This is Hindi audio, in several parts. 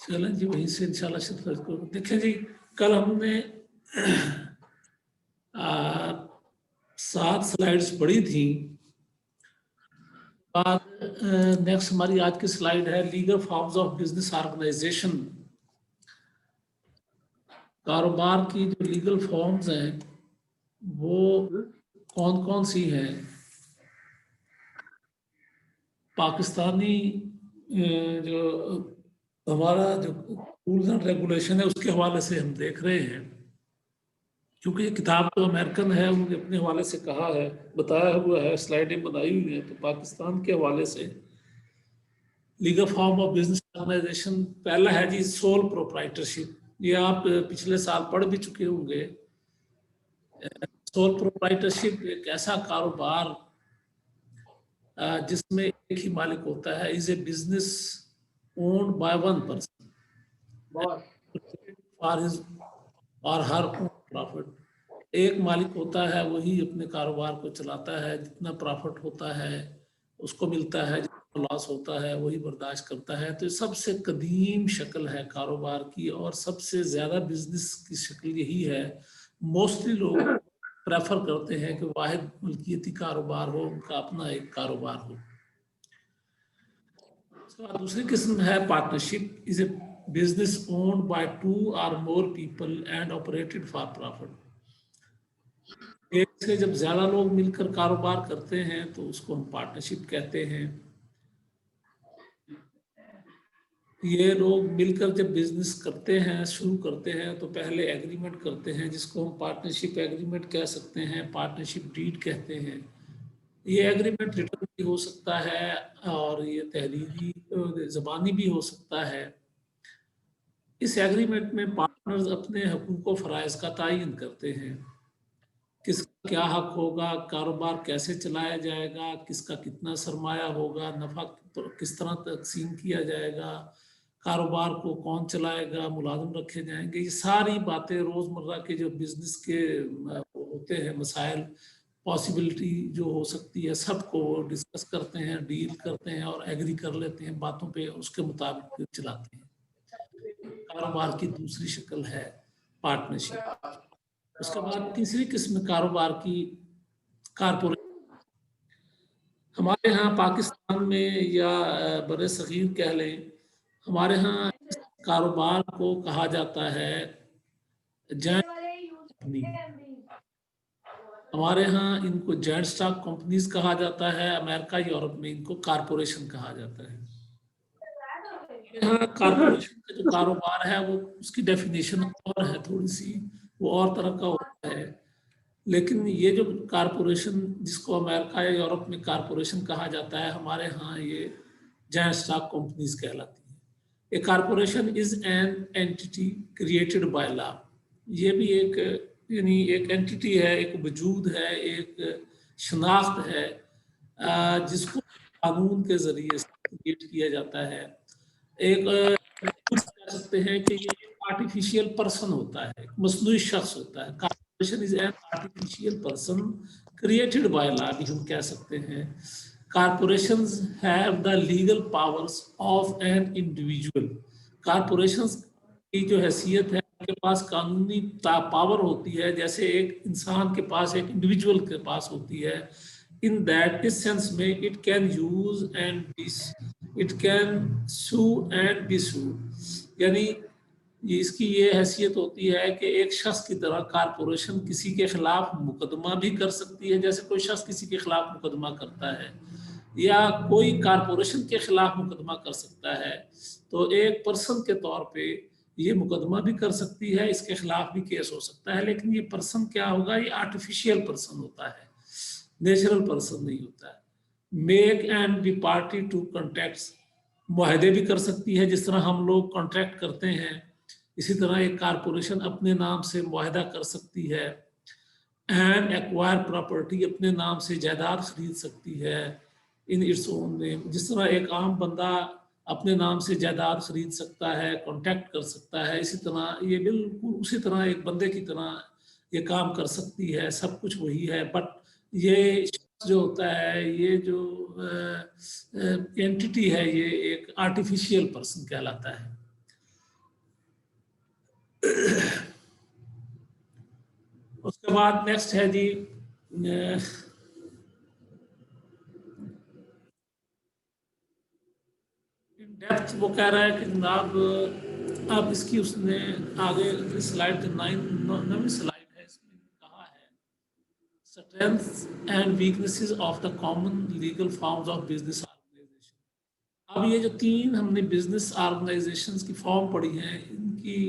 चलें जी, वहीं से इंशाल्लाह शुरू करो। देखें जी, कल हमने 7 स्लाइड्स पढ़ी थी। नेक्स्ट हमारी आज की स्लाइड है legal forms of business organization. कारोबार की जो लीगल फॉर्म्स हैं वो कौन कौन सी हैं। पाकिस्तानी जो हमारा जो रूल्स एंड रेगुलेशन है उसके हवाले से हम देख रहे हैं, क्योंकि ये किताब तो अमेरिकन है, उन्होंने अपने हवाले से कहा है, बताया हुआ है, स्लाइडें बनाई हुई है। तो पाकिस्तान के हवाले से legal form of business organization पहला है जी सोल प्रोप्राइटरशिप। ये आप पिछले साल पढ़ भी चुके होंगे। सोल प्रोप्राइटरशिप एक ऐसा कारोबार जिसमें एक ही मालिक होता है, is a business owned by one person for his और हर ओन प्रॉफिट। एक मालिक होता है, वही अपने कारोबार को चलाता है, जितना प्रॉफिट होता है उसको मिलता है, जितना लॉस होता है वही बर्दाश्त करता है। तो सबसे कदीम शक्ल है कारोबार की और सबसे ज़्यादा बिजनेस की शक्ल यही है। मोस्टली लोग प्रेफर करते हैं कि वाहिद मलकियती कारोबार हो, उनका अपना एक कारोबार हो। उसके बाद दूसरी किस्म है partnership. Is a business owned by 2 or more people and operated for profit. एक से जब ज्यादा लोग मिलकर कारोबार करते हैं तो उसको हम पार्टनरशिप कहते हैं। ये लोग मिलकर जब बिजनेस करते हैं, शुरू करते हैं, तो पहले एग्रीमेंट करते हैं, जिसको हम पार्टनरशिप एग्रीमेंट कह सकते हैं, पार्टनरशिप डीड कहते हैं। ये एग्रीमेंट रिटर्न भी हो सकता है और ये तहरीरी ज़बानी भी हो सकता है। इस एग्रीमेंट में पार्टनर्स अपने हकूक़ व फ़राइज़ का तयन करते हैं, किसका क्या हक होगा, कारोबार कैसे चलाया जाएगा, किसका कितना सरमाया होगा, नफ़ा किस तरह तकसीम किया जाएगा, कारोबार को कौन चलाएगा, मुलाजिम रखे जाएंगे। ये सारी बातें रोज़मर्रा के जो बिज़नेस के होते हैं मसाइल, पॉसिबिलिटी जो हो सकती है, सबको डिस्कस करते हैं, डील करते हैं और एग्री कर लेते हैं बातों पे, उसके मुताबिक चलाते हैं। कारोबार की दूसरी शक्ल है पार्टनरशिप। उसके बाद तीसरी किस्म कारोबार की कारपोरेट। हमारे यहाँ पाकिस्तान में या बड़े सगीर कह लें, हमारे यहाँ इस कारोबार को कहा जाता है जॉइंट कंपनी। हमारे यहाँ इनको जॉइंट स्टॉक कंपनीज कहा जाता है, अमेरिका यूरोप में इनको कारपोरेशन कहा जाता है। यहाँ कारपोरेशन का जो कारोबार है वो उसकी डेफिनेशन और है थोड़ी सी, वो और तरह का होता है। लेकिन ये जो कारपोरेशन जिसको अमेरिका या यूरोप में कारपोरेशन कहा जाता है, हमारे यहाँ ये जॉइंट स्टॉक कंपनीज कहलाती हैं। A corporation is an entity created by law. ये भी एक यानी एक एंटिटी है, एक वजूद है, एक शनाख्त है जिसको कानून के जरिए क्रिएट किया जाता है। एक कह सकते हैं कि ये आर्टिफिशियल पर्सन होता है, मसनूई शख्स होता है। Corporation is an artificial person created by law भी हम कह सकते हैं। Corporations have the legal powers of an individual. Corporations की जो हैसियत है, उनके पास कानूनी पावर होती है जैसे एक इंसान के पास, एक इंडिविजुअल के पास होती है। इन दैट इस सेंस में it can use and it can sue and be sue. यानी इसकी ये हैसियत होती है कि एक शख्स की तरह कारपोरेशन किसी के खिलाफ मुकदमा भी कर सकती है, जैसे कोई शख्स किसी के खिलाफ मुकदमा करता है, या कोई कारपोरेशन के खिलाफ मुकदमा कर सकता है। तो एक पर्सन के तौर पे ये मुकदमा भी कर सकती है, इसके खिलाफ भी केस हो सकता है। लेकिन ये पर्सन क्या होगा, ये आर्टिफिशियल पर्सन होता है, नेचुरल पर्सन नहीं होता है। Make and be party to contracts, मुआहदे भी कर सकती है, जिस तरह हम लोग कॉन्ट्रैक्ट करते हैं इसी तरह एक कारपोरेशन अपने नाम से मुआहदा कर सकती है। एंड एक्वायर प्रॉपर्टी, अपने नाम से जायदाद खरीद सकती है इन इट्स ओन नेम। जिस तरह एक आम बंदा अपने नाम से जायदाद खरीद सकता है, कॉन्टैक्ट कर सकता है, इसी तरह ये बिल्कुल उसी तरह एक बंदे की तरह ये काम कर सकती है। सब कुछ वही है, बट ये जो होता है, ये जो एंटिटी है, ये एक आर्टिफिशियल पर्सन कहलाता है। उसके बाद नेक्स्ट है जी इन डेप्थ। वो कह रहा है कि जनाब अब इसकी उसने आगे स्लाइड 9वीं स्लाइड है, इसमें कहा है strengths and weaknesses of the common legal forms of business organization. अब ये जो 3 हमने बिजनेस ऑर्गेनाइजेशंस की फॉर्म पढ़ी हैं, इनकी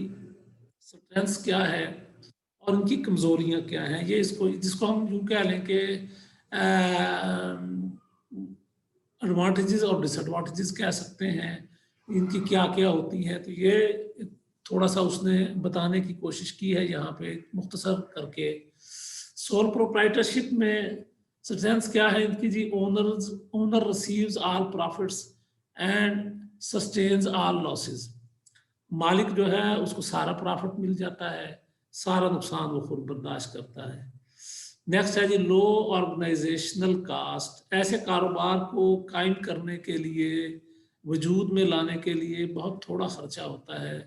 स्ट्रेंथ्स क्या है और इनकी कमजोरियां क्या हैं, ये इसको जिसको हम यूं कह लें कि एडवांटेजेस और डिसएडवांटेजेस कह सकते हैं, इनकी क्या क्या होती हैं। तो ये थोड़ा सा उसने बताने की कोशिश की है यहाँ पे मुख्तसर करके। सोल प्रोप्राइटरशिप में स्ट्रेंथ्स क्या है इनकी जी? Owner receives all profits and sustains all losses. मालिक जो है उसको सारा प्रॉफिट मिल जाता है, सारा नुकसान वो खुद बर्दाश्त करता है। नेक्स्ट है जी लो ऑर्गेनाइजेशनल कास्ट। ऐसे कारोबार को कायम करने के लिए, वजूद में लाने के लिए बहुत थोड़ा खर्चा होता है,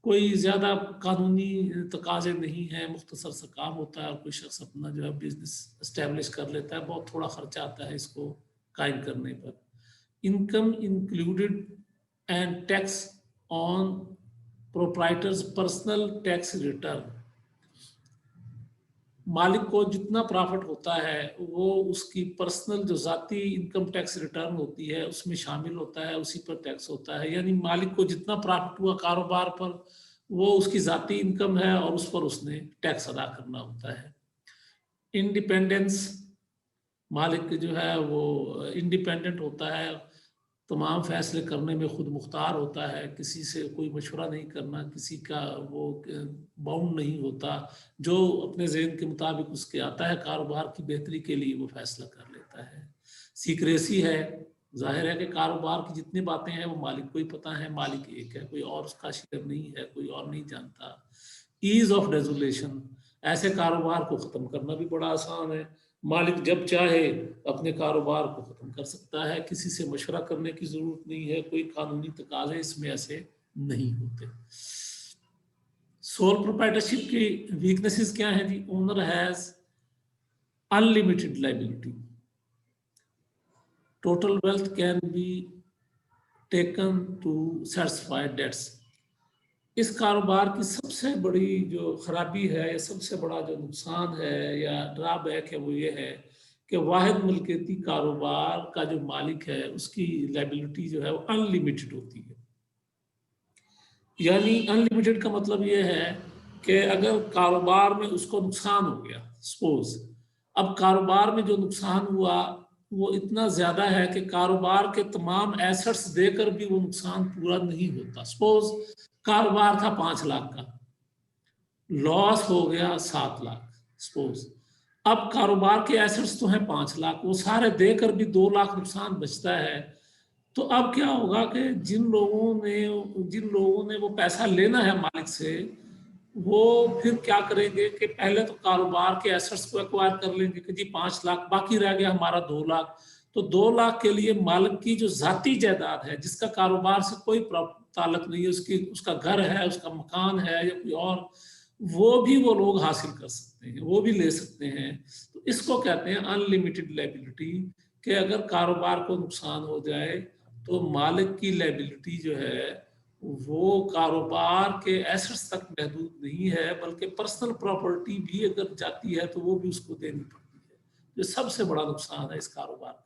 कोई ज़्यादा कानूनी तकाजे नहीं है, मुख्तसर सा काम होता है और कोई शख्स अपना जो है बिजनेस इस्टेब्लिश कर लेता है, बहुत थोड़ा खर्चा आता है इसको कायम करने पर। Income included and tax on proprietors personal tax return. मालिक को जितना प्रॉफिट होता है वो उसकी पर्सनल जो ज़ाती इनकम टैक्स रिटर्न होती है उसमें शामिल होता है, उसी पर टैक्स होता है। यानी मालिक को जितना प्रॉफिट हुआ कारोबार पर, वो उसकी ज़ाती इनकम है और उस पर उसने टैक्स अदा करना होता है। इंडिपेंडेंस, मालिक जो है वो इंडिपेंडेंट होता है, तमाम फैसले करने में खुद मुख्तार होता है, किसी से कोई मशवरा नहीं करना, किसी का वो बाउंड नहीं होता, जो अपने ज़हन के मुताबिक उसके आता है कारोबार की बेहतरी के लिए वो फैसला कर लेता है। सीक्रेसी है, जाहिर है कि कारोबार की जितनी बातें हैं वो मालिक को ही पता है, मालिक एक है, कोई और उसका शेयर नहीं है, कोई और नहीं जानता। ईज ऑफ रेजुलेशन, ऐसे कारोबार को ख़त्म करना भी बड़ा आसान है, मालिक जब चाहे अपने कारोबार को ख़त्म कर सकता है, किसी से मशवरा करने की ज़रूरत नहीं है, कोई कानूनी तकाज़े इसमें ऐसे नहीं होते। सोल प्रोप्राइटरशिप की वीकनेसेस क्या है जी? Owner has unlimited liability, total wealth can be taken to satisfy debts. इस कारोबार की सबसे बड़ी जो खराबी है या सबसे बड़ा जो नुकसान है या ड्रॉबैक है वो ये है कि वाहिद मिल्कियती कारोबार का जो मालिक है उसकी लायबिलिटी जो है वो अनलिमिटेड होती है। यानी अनलिमिटेड का मतलब ये है कि अगर कारोबार में उसको नुकसान हो गया, सपोज अब कारोबार में जो नुकसान हुआ वो इतना ज़्यादा है कि कारोबार के तमाम एसेट्स देकर भी वो नुकसान पूरा नहीं होता। सपोज कारोबार था 5 लाख का, लॉस हो गया 7 लाख सपोज। अब कारोबार के एसेट्स तो हैं 5 लाख, वो सारे देकर भी 2 लाख नुकसान बचता है। तो अब क्या होगा कि जिन लोगों ने वो पैसा लेना है मालिक से, वो फिर क्या करेंगे कि पहले तो कारोबार के एसेट्स को एक्वायर कर लेंगे कि जी 5 लाख, बाकी रह गया हमारा 2 लाख। तो 2 लाख के लिए मालिक की जो जाती जायदाद है, जिसका कारोबार से कोई ताल्लुक नहीं है, उसका घर है, उसका मकान है या कोई और, वो भी वो लोग हासिल कर सकते हैं, वो भी ले सकते हैं। तो इसको कहते हैं अनलिमिटेड लायबिलिटी, कि अगर कारोबार को नुकसान हो जाए तो मालिक की लायबिलिटी जो है वो कारोबार के एसेट्स तक महदूद नहीं है, बल्कि पर्सनल प्रॉपर्टी भी अगर जाती है तो वो भी उसको देनी पड़ती है। ये सबसे बड़ा नुकसान है इस कारोबार का।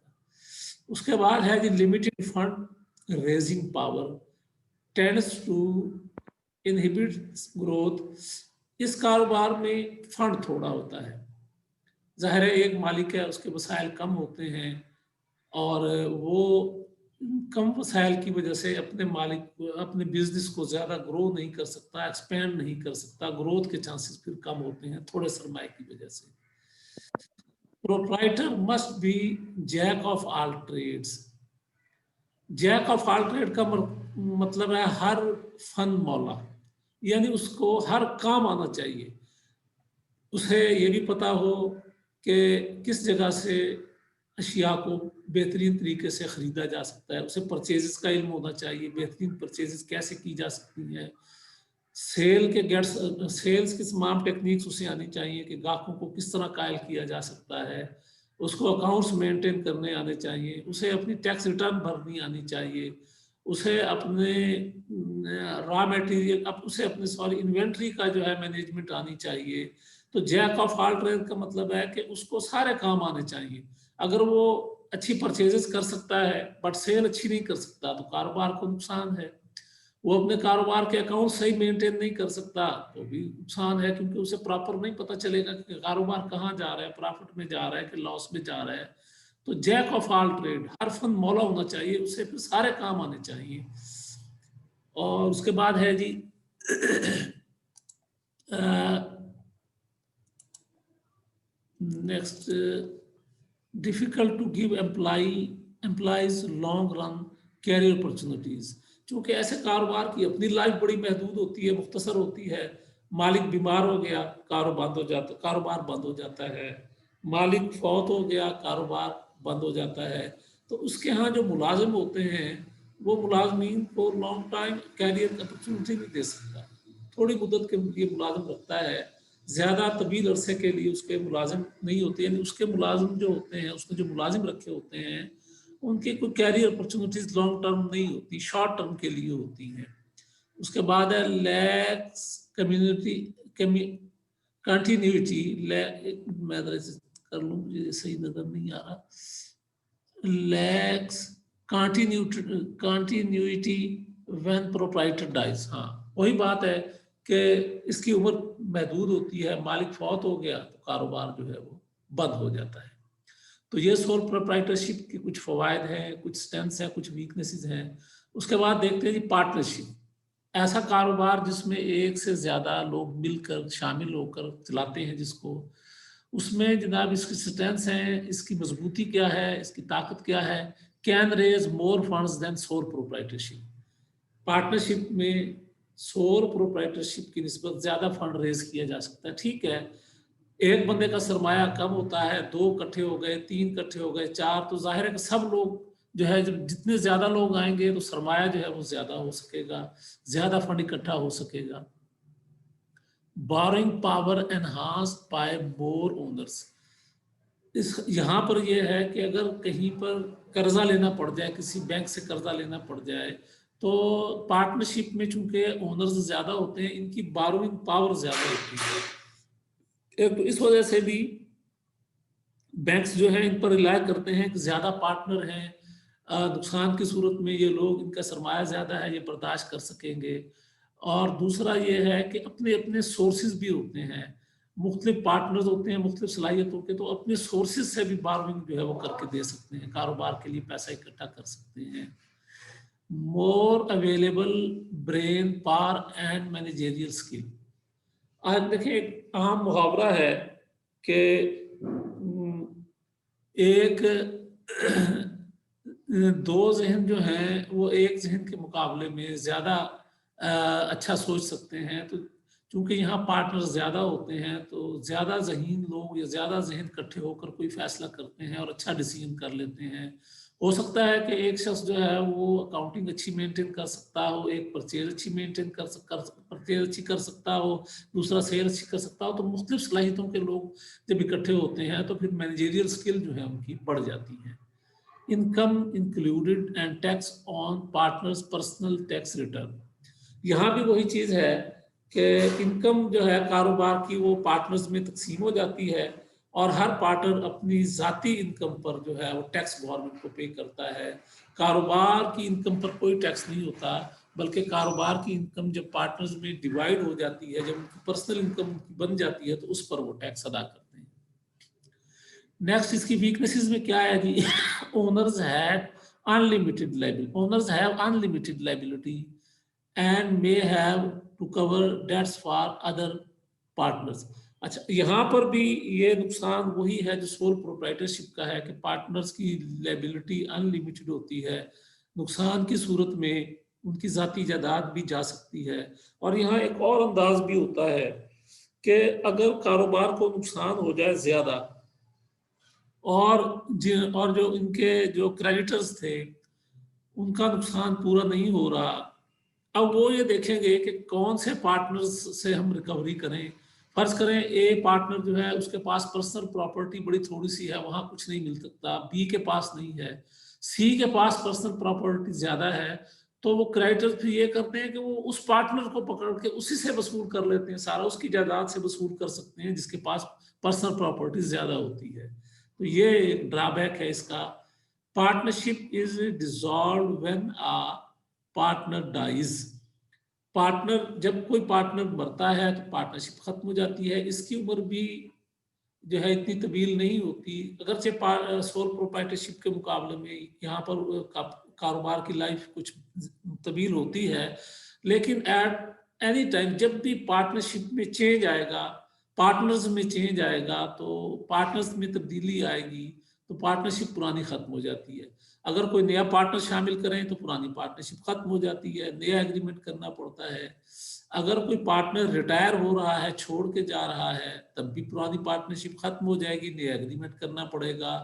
उसके बाद है कि limited fund raising power tends to inhibit growth. इस कारोबार में फंड थोड़ा होता है, जाहिर है एक मालिक है, उसके वसाइल कम होते हैं और वो कम वसाइल की वजह से अपने बिजनेस को ज़्यादा ग्रो नहीं कर सकता, एक्सपेंड नहीं कर सकता, ग्रोथ के चांसेस फिर कम होते हैं थोड़े सरमाए की वजह से। Proprietor must be jack of all trades. Jack of all trade का मतलब है हर फन मौला, यानी उसको हर काम आना चाहिए, उसे ये भी पता हो कि किस जगह से अशिया को बेहतरीन तरीके से ख़रीदा जा सकता है, उसे परचेजेस का इल्म होना चाहिए, बेहतरीन परचेजेस कैसे की जा सकती हैं, सेल्स की तमाम टेक्निक्स उसे आनी चाहिए कि ग्राहकों को किस तरह कायल किया जा सकता है, उसको अकाउंट्स मेंटेन करने आने चाहिए, उसे अपनी टैक्स रिटर्न भरनी आनी चाहिए, उसे अपने रॉ मटेरियल उसे अपने सॉरी इन्वेंट्री का जो है मैनेजमेंट आनी चाहिए। तो जैक ऑफ ऑल ट्रेड का मतलब है कि उसको सारे काम आने चाहिए। अगर वो अच्छी परचेजेस कर सकता है बट सेल अच्छी नहीं कर सकता तो कारोबार को नुकसान है। वो अपने कारोबार के अकाउंट सही मेंटेन नहीं कर सकता तो भी नुकसान है, क्योंकि उसे प्रॉपर नहीं पता चलेगा कि कारोबार कहाँ जा रहा है, प्रॉफिट में जा रहा है कि लॉस में जा रहा है। तो जैक ऑफ ऑल ट्रेड, हर फन मौला होना चाहिए, उसे फिर सारे काम आने चाहिए। और उसके बाद है जी next, difficult to give employees long run career opportunities. चूंकि ऐसे कारोबार की अपनी लाइफ बड़ी महदूद होती है, मुख्तसर होती है। मालिक बीमार हो गया, कारोबार बंद हो जाता है। मालिक फौत हो गया, कारोबार बंद हो जाता है। तो उसके यहाँ जो मुलाजिम होते हैं वो मुलाजमीन को लॉन्ग टाइम कैरियर अपॉर्चुनिटी नहीं दे सकता, थोड़ी मुद्दत के लिए मुलाजिम रखता है, ज़्यादा तवील अरसे के लिए उसके मुलाजिम नहीं होते, यानी उसके मुलाजिम जो होते हैं, उसने जो मुलाजिम रखे होते हैं उनकी कोई कैरियर अपॉर्चुनिटीज लॉन्ग टर्म नहीं होती, शॉर्ट टर्म के लिए होती हैं। उसके बाद है लैक्स कम्युनिटी कंटिन्यूटी, मैं कर लूँ, मुझे सही नजर नहीं आ रहा, lacks continuity when proprietor dies. हाँ, वही बात है कि इसकी उम्र महदूद होती है, मालिक फौत हो गया तो कारोबार जो है वो बंद हो जाता है। तो ये सोल प्रोप्राइटरशिप की कुछ फवायद हैं, कुछ स्ट्रेंथ्स हैं, कुछ वीकनेसेस हैं। उसके बाद देखते हैं जी पार्टनरशिप, ऐसा कारोबार जिसमें एक से ज़्यादा लोग मिलकर शामिल होकर चलाते हैं जिसको, उसमें जनाब इसकी स्ट्रेंथ्स हैं, इसकी मजबूती क्या है, इसकी ताकत क्या है। Can raise more funds than sole proprietorship. Partnership में सोल प्रोप्राइटरशिप की निस्बत ज़्यादा फंड रेज किया जा सकता है। ठीक है, एक बंदे का सरमाया कम होता है, दो इकट्ठे हो गए, तीन इकट्ठे हो गए, चार, तो जाहिर है कि सब लोग जो है, जब जितने ज्यादा लोग आएंगे तो सरमाया जो है वो ज्यादा हो सकेगा, ज्यादा फंड इकट्ठा हो सकेगा। बोरिंग पावर एनहांस्ड बाय मोर ओनर्स। इस यहाँ पर यह है कि अगर कहीं पर कर्जा लेना पड़ जाए, किसी बैंक से कर्जा लेना पड़ जाए, तो पार्टनरशिप में चूंकि ओनर्स ज्यादा होते हैं, इनकी बोरोइंग पावर ज्यादा होती है। एक तो इस वजह से भी बैंक्स जो है इन पर रिलाय करते हैं कि ज़्यादा पार्टनर हैं, नुकसान की सूरत में ये लोग, इनका सरमाया ज़्यादा है, ये बर्दाश्त कर सकेंगे। और दूसरा ये है कि अपने अपने सोर्सेज भी होते हैं, मुख्तलिफ पार्टनर्स होते हैं मुख्तलिफ सलाहियतों के, तो अपने सोर्सेज से भी बारविंग जो है वो करके दे सकते हैं, कारोबार के लिए पैसा इकट्ठा कर सकते हैं। मोर available brain power and managerial skill. आज देखिए, एक आम मुहावरा है कि एक दो जहन जो हैं वो एक जहन के मुकाबले में ज़्यादा अच्छा सोच सकते हैं। तो चूंकि यहाँ पार्टनर ज़्यादा होते हैं तो ज़्यादा जहीन लोग या ज़्यादा जहन इकट्ठे होकर कोई फैसला करते हैं और अच्छा डिसीजन कर लेते हैं। हो सकता है कि एक शख्स जो है वो अकाउंटिंग अच्छी मेंटेन कर सकता हो, एक परचेज अच्छी मेंटेन परचेज अच्छी कर सकता हो, दूसरा सेल अच्छी कर सकता हो। तो मुख्तलिफ सलाहियतों के लोग जब इकट्ठे होते हैं तो फिर मैनेजेरियल स्किल जो है उनकी बढ़ जाती है। Income included and tax on partners personal tax return. यहाँ भी वही चीज़ है कि इनकम जो है कारोबार की वो पार्टनर्स में तकसीम हो जाती है और हर पार्टनर अपनी ज़ाती इनकम पर जो है वो टैक्स गवर्नमेंट को पे करता है। कारोबार की इनकम पर कोई टैक्स नहीं होता, बल्कि कारोबार की इनकम जब पार्टनर्स में डिवाइड हो जाती है, जब उनकी पर्सनल इनकम बन जाती है, तो उस पर वो टैक्स अदा करते हैं। नेक्स्ट इसकी वीकनेसेस में क्या है जी, owners have unlimited liability and may have to cover debts for other partners. अच्छा, यहाँ पर भी ये नुकसान वही है जो सोल प्रोप्राइटरशिप का है कि पार्टनर्स की लाइबिलिटी अनलिमिटेड होती है, नुकसान की सूरत में उनकी ज़ाती जायदाद भी जा सकती है। और यहाँ एक और अंदाज भी होता है कि अगर कारोबार को नुकसान हो जाए ज़्यादा, और जो इनके जो क्रेडिटर्स थे उनका नुकसान पूरा नहीं हो रहा। अब वो ये देखेंगे कि कौन से पार्टनर्स से हम रिकवरी करें। फर्ज करें ए पार्टनर जो है उसके पास पर्सनल प्रॉपर्टी बड़ी थोड़ी सी है, वहां कुछ नहीं मिल सकता, बी के पास नहीं है, सी के पास पर्सनल प्रॉपर्टी ज्यादा है, तो वो क्रेडिटर्स फिर ये करते हैं कि वो उस पार्टनर को पकड़ के उसी से वसूल कर लेते हैं, सारा उसकी जायदाद से वसूल कर सकते हैं जिसके पास पर्सनल प्रॉपर्टी ज्यादा होती है। तो ये एक ड्रॉबैक है इसका। Partnership is dissolve when a partner dies. Partner, जब कोई पार्टनर मरता है तो पार्टनरशिप खत्म हो जाती है। इसकी उम्र भी जो है इतनी तवील नहीं होती, अगरचे सोल प्रोप्राइटरशिप के मुकाबले में यहाँ पर कारोबार की लाइफ कुछ तवील होती है। लेकिन एट एनी टाइम जब भी पार्टनरशिप में चेंज आएगा, पार्टनर्स में चेंज आएगा, तो पार्टनर्स में तब्दीली आएगी, तो पार्टनरशिप पुरानी खत्म हो जाती है। अगर कोई नया पार्टनर शामिल करें तो पुरानी पार्टनरशिप खत्म हो जाती है, नया एग्रीमेंट करना पड़ता है। अगर कोई पार्टनर रिटायर हो रहा है, छोड़ के जा रहा है, तब भी पुरानी पार्टनरशिप खत्म हो जाएगी, नया एग्रीमेंट करना पड़ेगा।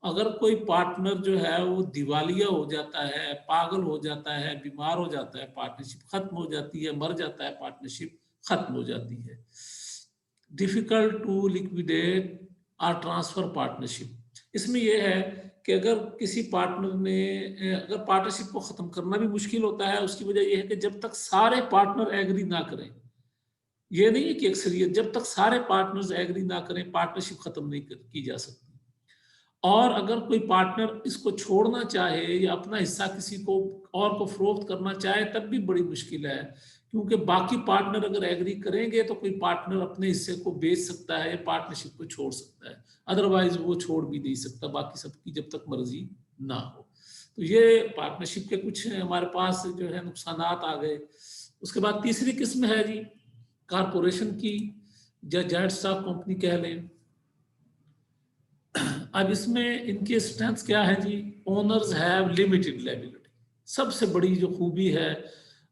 अगर कोई पार्टनर जो है वो दिवालिया हो जाता है, पागल हो जाता है, बीमार हो जाता है, पार्टनरशिप खत्म हो जाती है, मर जाता है, पार्टनरशिप खत्म हो जाती है। डिफिकल्ट टू लिक्विडेट और ट्रांसफर पार्टनरशिप, इसमें यह है कि अगर किसी पार्टनर ने, अगर पार्टनरशिप को खत्म करना भी मुश्किल होता है, उसकी वजह यह है कि जब तक सारे पार्टनर एग्री ना करें, ये नहीं है कि अक्सरियत, जब तक सारे पार्टनर्स एग्री ना करें पार्टनरशिप खत्म नहीं की जा सकती। और अगर कोई पार्टनर इसको छोड़ना चाहे या अपना हिस्सा किसी को और को फरोख्त करना चाहे तब भी बड़ी मुश्किल है, क्योंकि बाकी पार्टनर अगर एग्री करेंगे तो कोई पार्टनर अपने हिस्से को बेच सकता है या पार्टनरशिप को छोड़ सकता है, अदरवाइज वो छोड़ भी नहीं सकता बाकी सबकी जब तक मर्जी ना हो। तो ये पार्टनरशिप के कुछ हमारे पास जो है नुकसान आ गए। उसके बाद तीसरी किस्म है जी कारपोरेशन की, या जॉइंट स्टॉक कंपनी कह लें। अब इसमें इनकी स्ट्रेंथ क्या है जी, ओनर्स हैव लिमिटेड लायबिलिटी। सबसे बड़ी जो खूबी है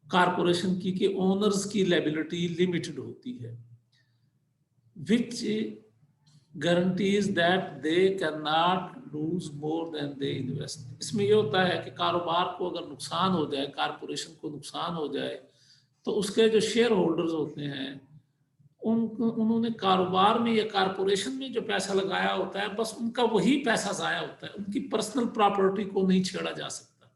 कारपोरेशन की कि ओनर्स की लायबिलिटी लिमिटेड होती है, which guarantees that they can not lose more than they invest. इसमें ये होता है कि कारोबार को अगर नुकसान हो जाए, कारपोरेशन को नुकसान हो जाए, तो उसके जो शेयर होल्डर्स होते हैं उन्होंने कारोबार में या कारपोरेशन में जो पैसा लगाया होता है बस उनका वही पैसा जाया होता है, उनकी पर्सनल प्रॉपर्टी को नहीं छेड़ा जा सकता।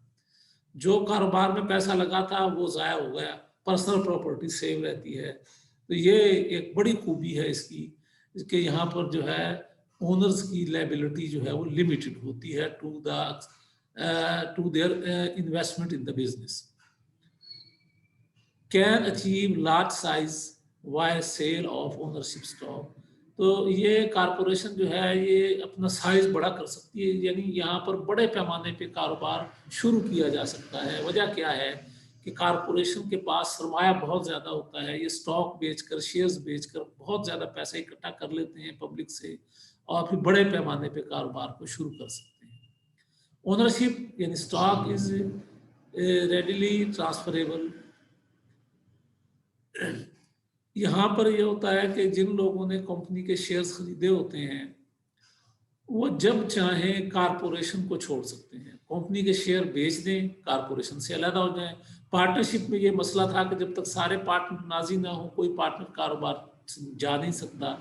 जो कारोबार में पैसा लगा था वो जाया हो गया, पर्सनल प्रॉपर्टी सेव रहती है। तो ये एक बड़ी खूबी है इसके यहाँ पर जो है ओनर्स की लायबिलिटी जो है वो लिमिटेड होती है to their investment in the business. Can achieve large size via sale of ownership stock. तो ये कारपोरेशन जो है ये अपना साइज बड़ा कर सकती है, यानी यहाँ पर बड़े पैमाने पे कारोबार शुरू किया जा सकता है। वजह क्या है कि कारपोरेशन के पास सरमाया बहुत ज़्यादा होता है, ये स्टॉक बेचकर, शेयर्स बेचकर बहुत ज़्यादा पैसा इकट्ठा कर लेते हैं पब्लिक से और फिर बड़े पैमाने पे कारोबार को शुरू कर सकते हैं। ओनरशिप यानी स्टॉक इज रेडिली ट्रांसफरेबल। यहाँ पर यह होता है कि जिन लोगों ने कंपनी के शेयर्स खरीदे होते हैं वो जब चाहें कारपोरेशन को छोड़ सकते हैं, कंपनी के शेयर बेच दें, कारपोरेशन से अलग हो जाएं। पार्टनरशिप में ये मसला था कि जब तक सारे पार्टनर नाजी ना हो कोई पार्टनर कारोबार जा नहीं सकता।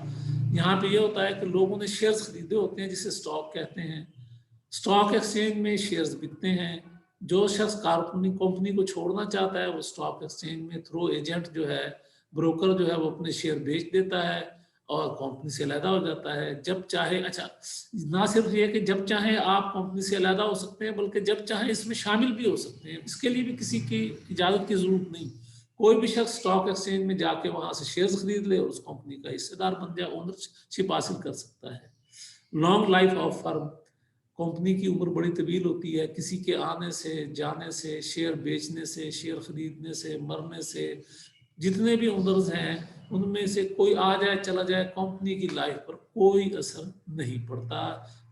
यहाँ पे ये होता है कि लोगों ने शेयर्स खरीदे होते हैं जिसे स्टॉक कहते हैं, स्टॉक एक्सचेंज में शेयर्स बिकते हैं। जो शख्स कंपनी को छोड़ना चाहता है वो स्टॉक एक्सचेंज में थ्रू एजेंट जो है, ब्रोकर जो है वो अपने शेयर बेच देता है और कंपनी से अलहदा हो जाता है जब चाहे। अच्छा, ना सिर्फ ये कि जब चाहे आप कंपनी से अलहदा हो सकते हैं बल्कि जब चाहे इसमें शामिल भी हो सकते हैं, इसके लिए भी किसी की इजाज़त की ज़रूरत नहीं। कोई भी शख्स स्टॉक एक्सचेंज में जाके वहाँ से शेयर्स खरीद ले और उस कंपनी का हिस्सेदार बन जाए, ओनरशिप हासिल कर सकता है। Long life of firm, company की उम्र बड़ी तवील होती है, किसी के आने से, जाने से, शेयर बेचने से, शेयर खरीदने से, मरने से, जितने भी ओनर्स हैं उनमें से कोई आ जाए चला जाए, कंपनी की लाइफ पर कोई असर नहीं पड़ता,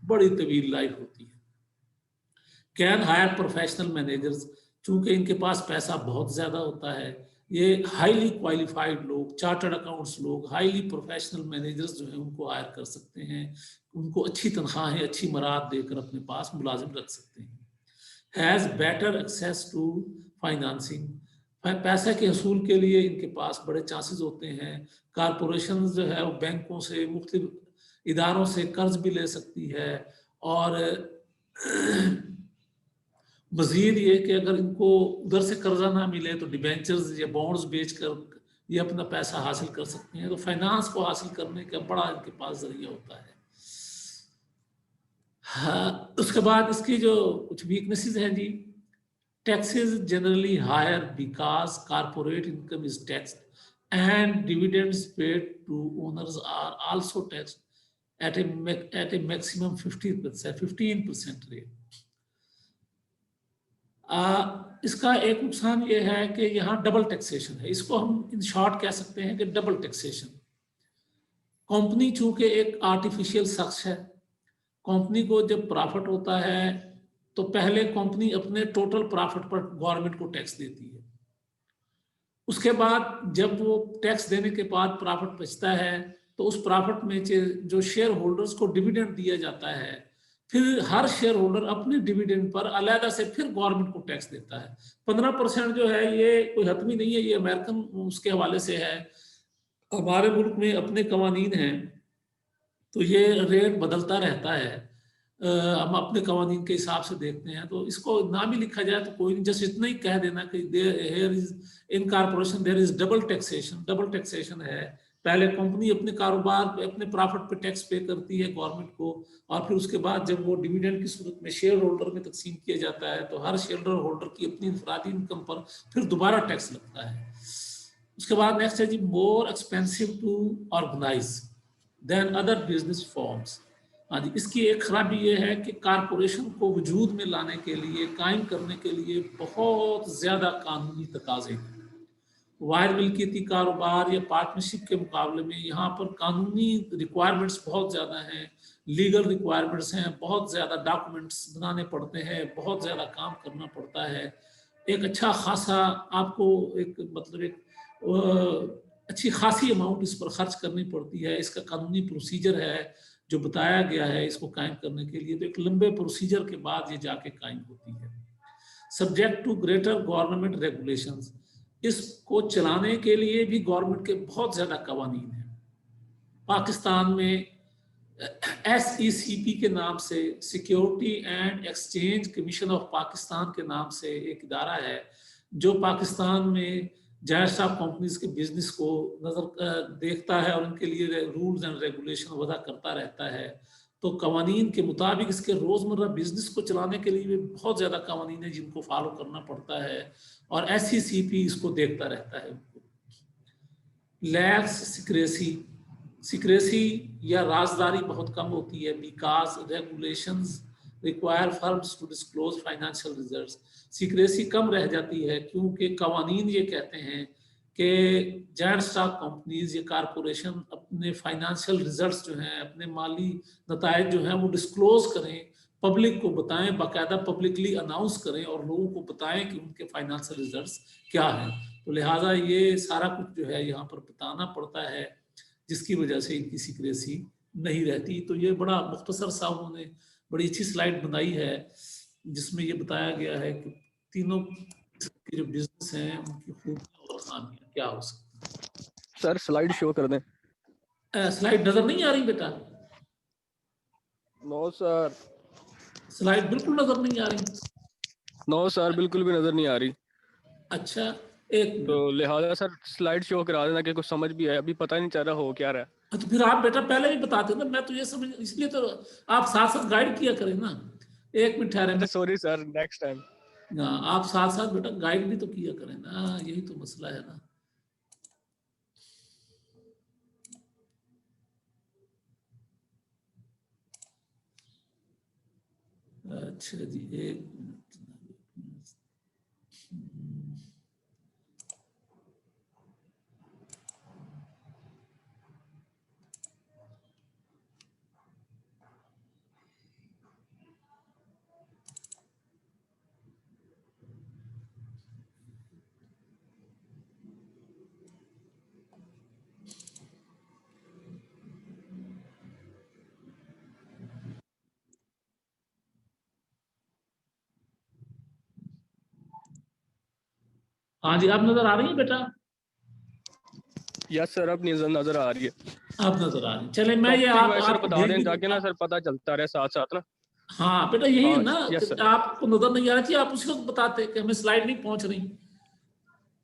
बड़ी तवील लाइफ होती है। कैन हायर प्रोफेशनल मैनेजर्स, चूंकि इनके पास पैसा बहुत ज्यादा होता है, ये हाईली क्वालिफाइड लोग, चार्टर्ड अकाउंट्स लोग, हाईली प्रोफेशनल मैनेजर्स जो हैं उनको हायर कर सकते हैं, उनको अच्छी तनख्वाहें, अच्छी मराद देकर अपने पास मुलाजिम रख सकते हैं। Has better access to financing, पैसे के हसूल के लिए इनके पास बड़े चांसेस होते हैं। कारपोरेशन जो है वो बैंकों से, मुख्तलिफ इदारों से कर्ज भी ले सकती है। और मजीद ये कि अगर इनको उधर से कर्जा ना मिले तो डिबेंचर्स या बॉन्ड्स बेचकर ये अपना पैसा हासिल कर सकते हैं। तो फाइनेंस को हासिल करने का बड़ा इनके पास जरिया होता है। हाँ, उसके बाद इसकी जो कुछ वीकनेसेस हैं जी, taxes generally higher because corporate income is taxed and dividends paid to owners are also taxed at a maximum 50%, 15% rate. इसका एक नुकसान ये है कि यहाँ डबल टैक्सेशन है। इसको हम इन शॉर्ट कह सकते हैं कि डबल टैक्सेशन। कंपनी चूंकि एक आर्टिफिशियल शख्स है, कंपनी को जब प्रॉफिट होता है तो पहले कंपनी अपने टोटल प्रॉफिट पर गवर्नमेंट को टैक्स देती है। उसके बाद जब वो टैक्स देने के बाद प्रॉफिट बचता है तो उस प्रॉफिट में जो शेयर होल्डर्स को डिविडेंड दिया जाता है, फिर हर शेयर होल्डर अपने डिविडेंड पर अलहदा से फिर गवर्नमेंट को टैक्स देता है। 15% जो है ये कोई हतमी नहीं है, ये अमेरिकन उसके हवाले से है। हमारे मुल्क में अपने कवानीन हैं तो ये रेट बदलता रहता है। हम अपने कवानीन के हिसाब से देखते हैं, तो इसको ना भी लिखा जाए तो कोई नहीं, जस्ट इतना ही कह देना कि there is in corporation there is double taxation. Double taxation है, पहले कंपनी अपने कारोबार पे, अपने प्रॉफिट पे टैक्स पे करती है गवर्नमेंट को, और फिर उसके बाद जब वो डिविडेंड की सूरत में शेयर होल्डर में तकसीम किया जाता है तो हर शेयर होल्डर की अपनी इंफरादी इनकम पर फिर दोबारा टैक्स लगता है। उसके बाद नेक्स्ट है जी, more expensive to organise than other business forms. हाँ जी, इसकी एक खराबी ये है कि कारपोरेशन को वजूद में लाने के लिए, कायम करने के लिए बहुत ज़्यादा कानूनी तकाजे हैं। वाहिद मिल्कियती कारोबार या पार्टनरशिप के मुकाबले में यहाँ पर कानूनी रिक्वायरमेंट्स बहुत ज़्यादा हैं, लीगल रिक्वायरमेंट्स हैं, बहुत ज़्यादा डॉक्यूमेंट्स बनाने पड़ते हैं, बहुत ज़्यादा काम करना पड़ता है। एक अच्छा खासा आपको एक मतलब एक अच्छी खासी अमाउंट इस पर खर्च करनी पड़ती है। इसका कानूनी प्रोसीजर है जो बताया गया है इसको कायम करने के लिए, तो एक लंबे प्रोसीजर के बाद ये जाके कायम होती है। Subject to greater government regulations, इसको चलाने के लिए भी गवर्नमेंट के बहुत ज़्यादा कवानीन हैं। पाकिस्तान में SECP के नाम से, security and exchange commission of Pakistan के नाम से एक इदारा है जो पाकिस्तान में जाहिर साहब कंपनीज के बिजनेस को नजर देखता है और उनके लिए रूल्स एंड रेगुलेशन वजह करता रहता है। तो कवानीन के मुताबिक इसके रोज़मर्रा बिजनेस को चलाने के लिए भी बहुत ज़्यादा कवानीन है जिनको फॉलो करना पड़ता है, और SECP इसको देखता रहता है। लैक्स सिक्रेसी, सिक्रेसी या राजदारी बहुत कम होती है because regulations require firms to disclose financial results. Secrecy कम रह जाती है क्योंकि कवानीन ये कहते हैं कि जॉइंट स्टॉक कंपनीज या कारपोरेशन अपने फाइनेंशियल रिजल्ट्स जो हैं, अपने माली नतायज जो हैं वो डिस्क्लोज करें, पब्लिक को बताएं, बाकायदा पब्लिकली अनाउंस करें और लोगों को बताएं कि उनके फाइनेंशियल रिजल्ट्स क्या हैं। तो लिहाजा ये सारा कुछ जो है यहाँ पर बताना पड़ता है, जिसकी वजह से इनकी सिक्रेसी नहीं रहती। तो ये बड़ा मुख्तसर सा उन्होंने बड़ी अच्छी स्लाइड बनाई है जिसमें ये बताया गया है कि तीनों के जो बिजनेस हैं उनकी खूबियां और खामियां क्या हो सकती हैं। सर स्लाइड शो कर दें। स्लाइड नजर नहीं आ रही बेटा? No sir. स्लाइड बिल्कुल नजर नहीं आ रही? नो सर, बिल्कुल भी नजर नहीं आ रही। अच्छा, एक तो मिनट। लिहाजा सर स्लाइड शो करा देना कि कुछ समझ भी है, अभी पता नहीं चल रहा हो क्या रहा है। तो फिर आप बेटा पहले भी बताते ना, मैं तो ये समझ, इसलिए तो आप साथ साथ गाइड किया करें ना। एक मिनट ठहरे, मैं सॉरी सर, नेक्स्ट टाइम। आप साथ साथ बेटा गाइड भी तो किया करें ना, यही तो मसला है ना। अच्छा जी, एक मिनट। हाँ जी, आप नजर आ रही है बेटा? यस सर, अब नजर आ रही है। आप नजर आ रही है। चले मैं ये टॉपिक वाइज सर आपको बता भेज दें भी ताकि ना दूंगा। सर पता चलता रहे साथ साथ ना। हाँ बेटा, यही है हाँ ना यस कि सर। आपको नजर नहीं आ रही थी, आप उसी वक्त बताते कि हमें स्लाइड नहीं पहुंच रही।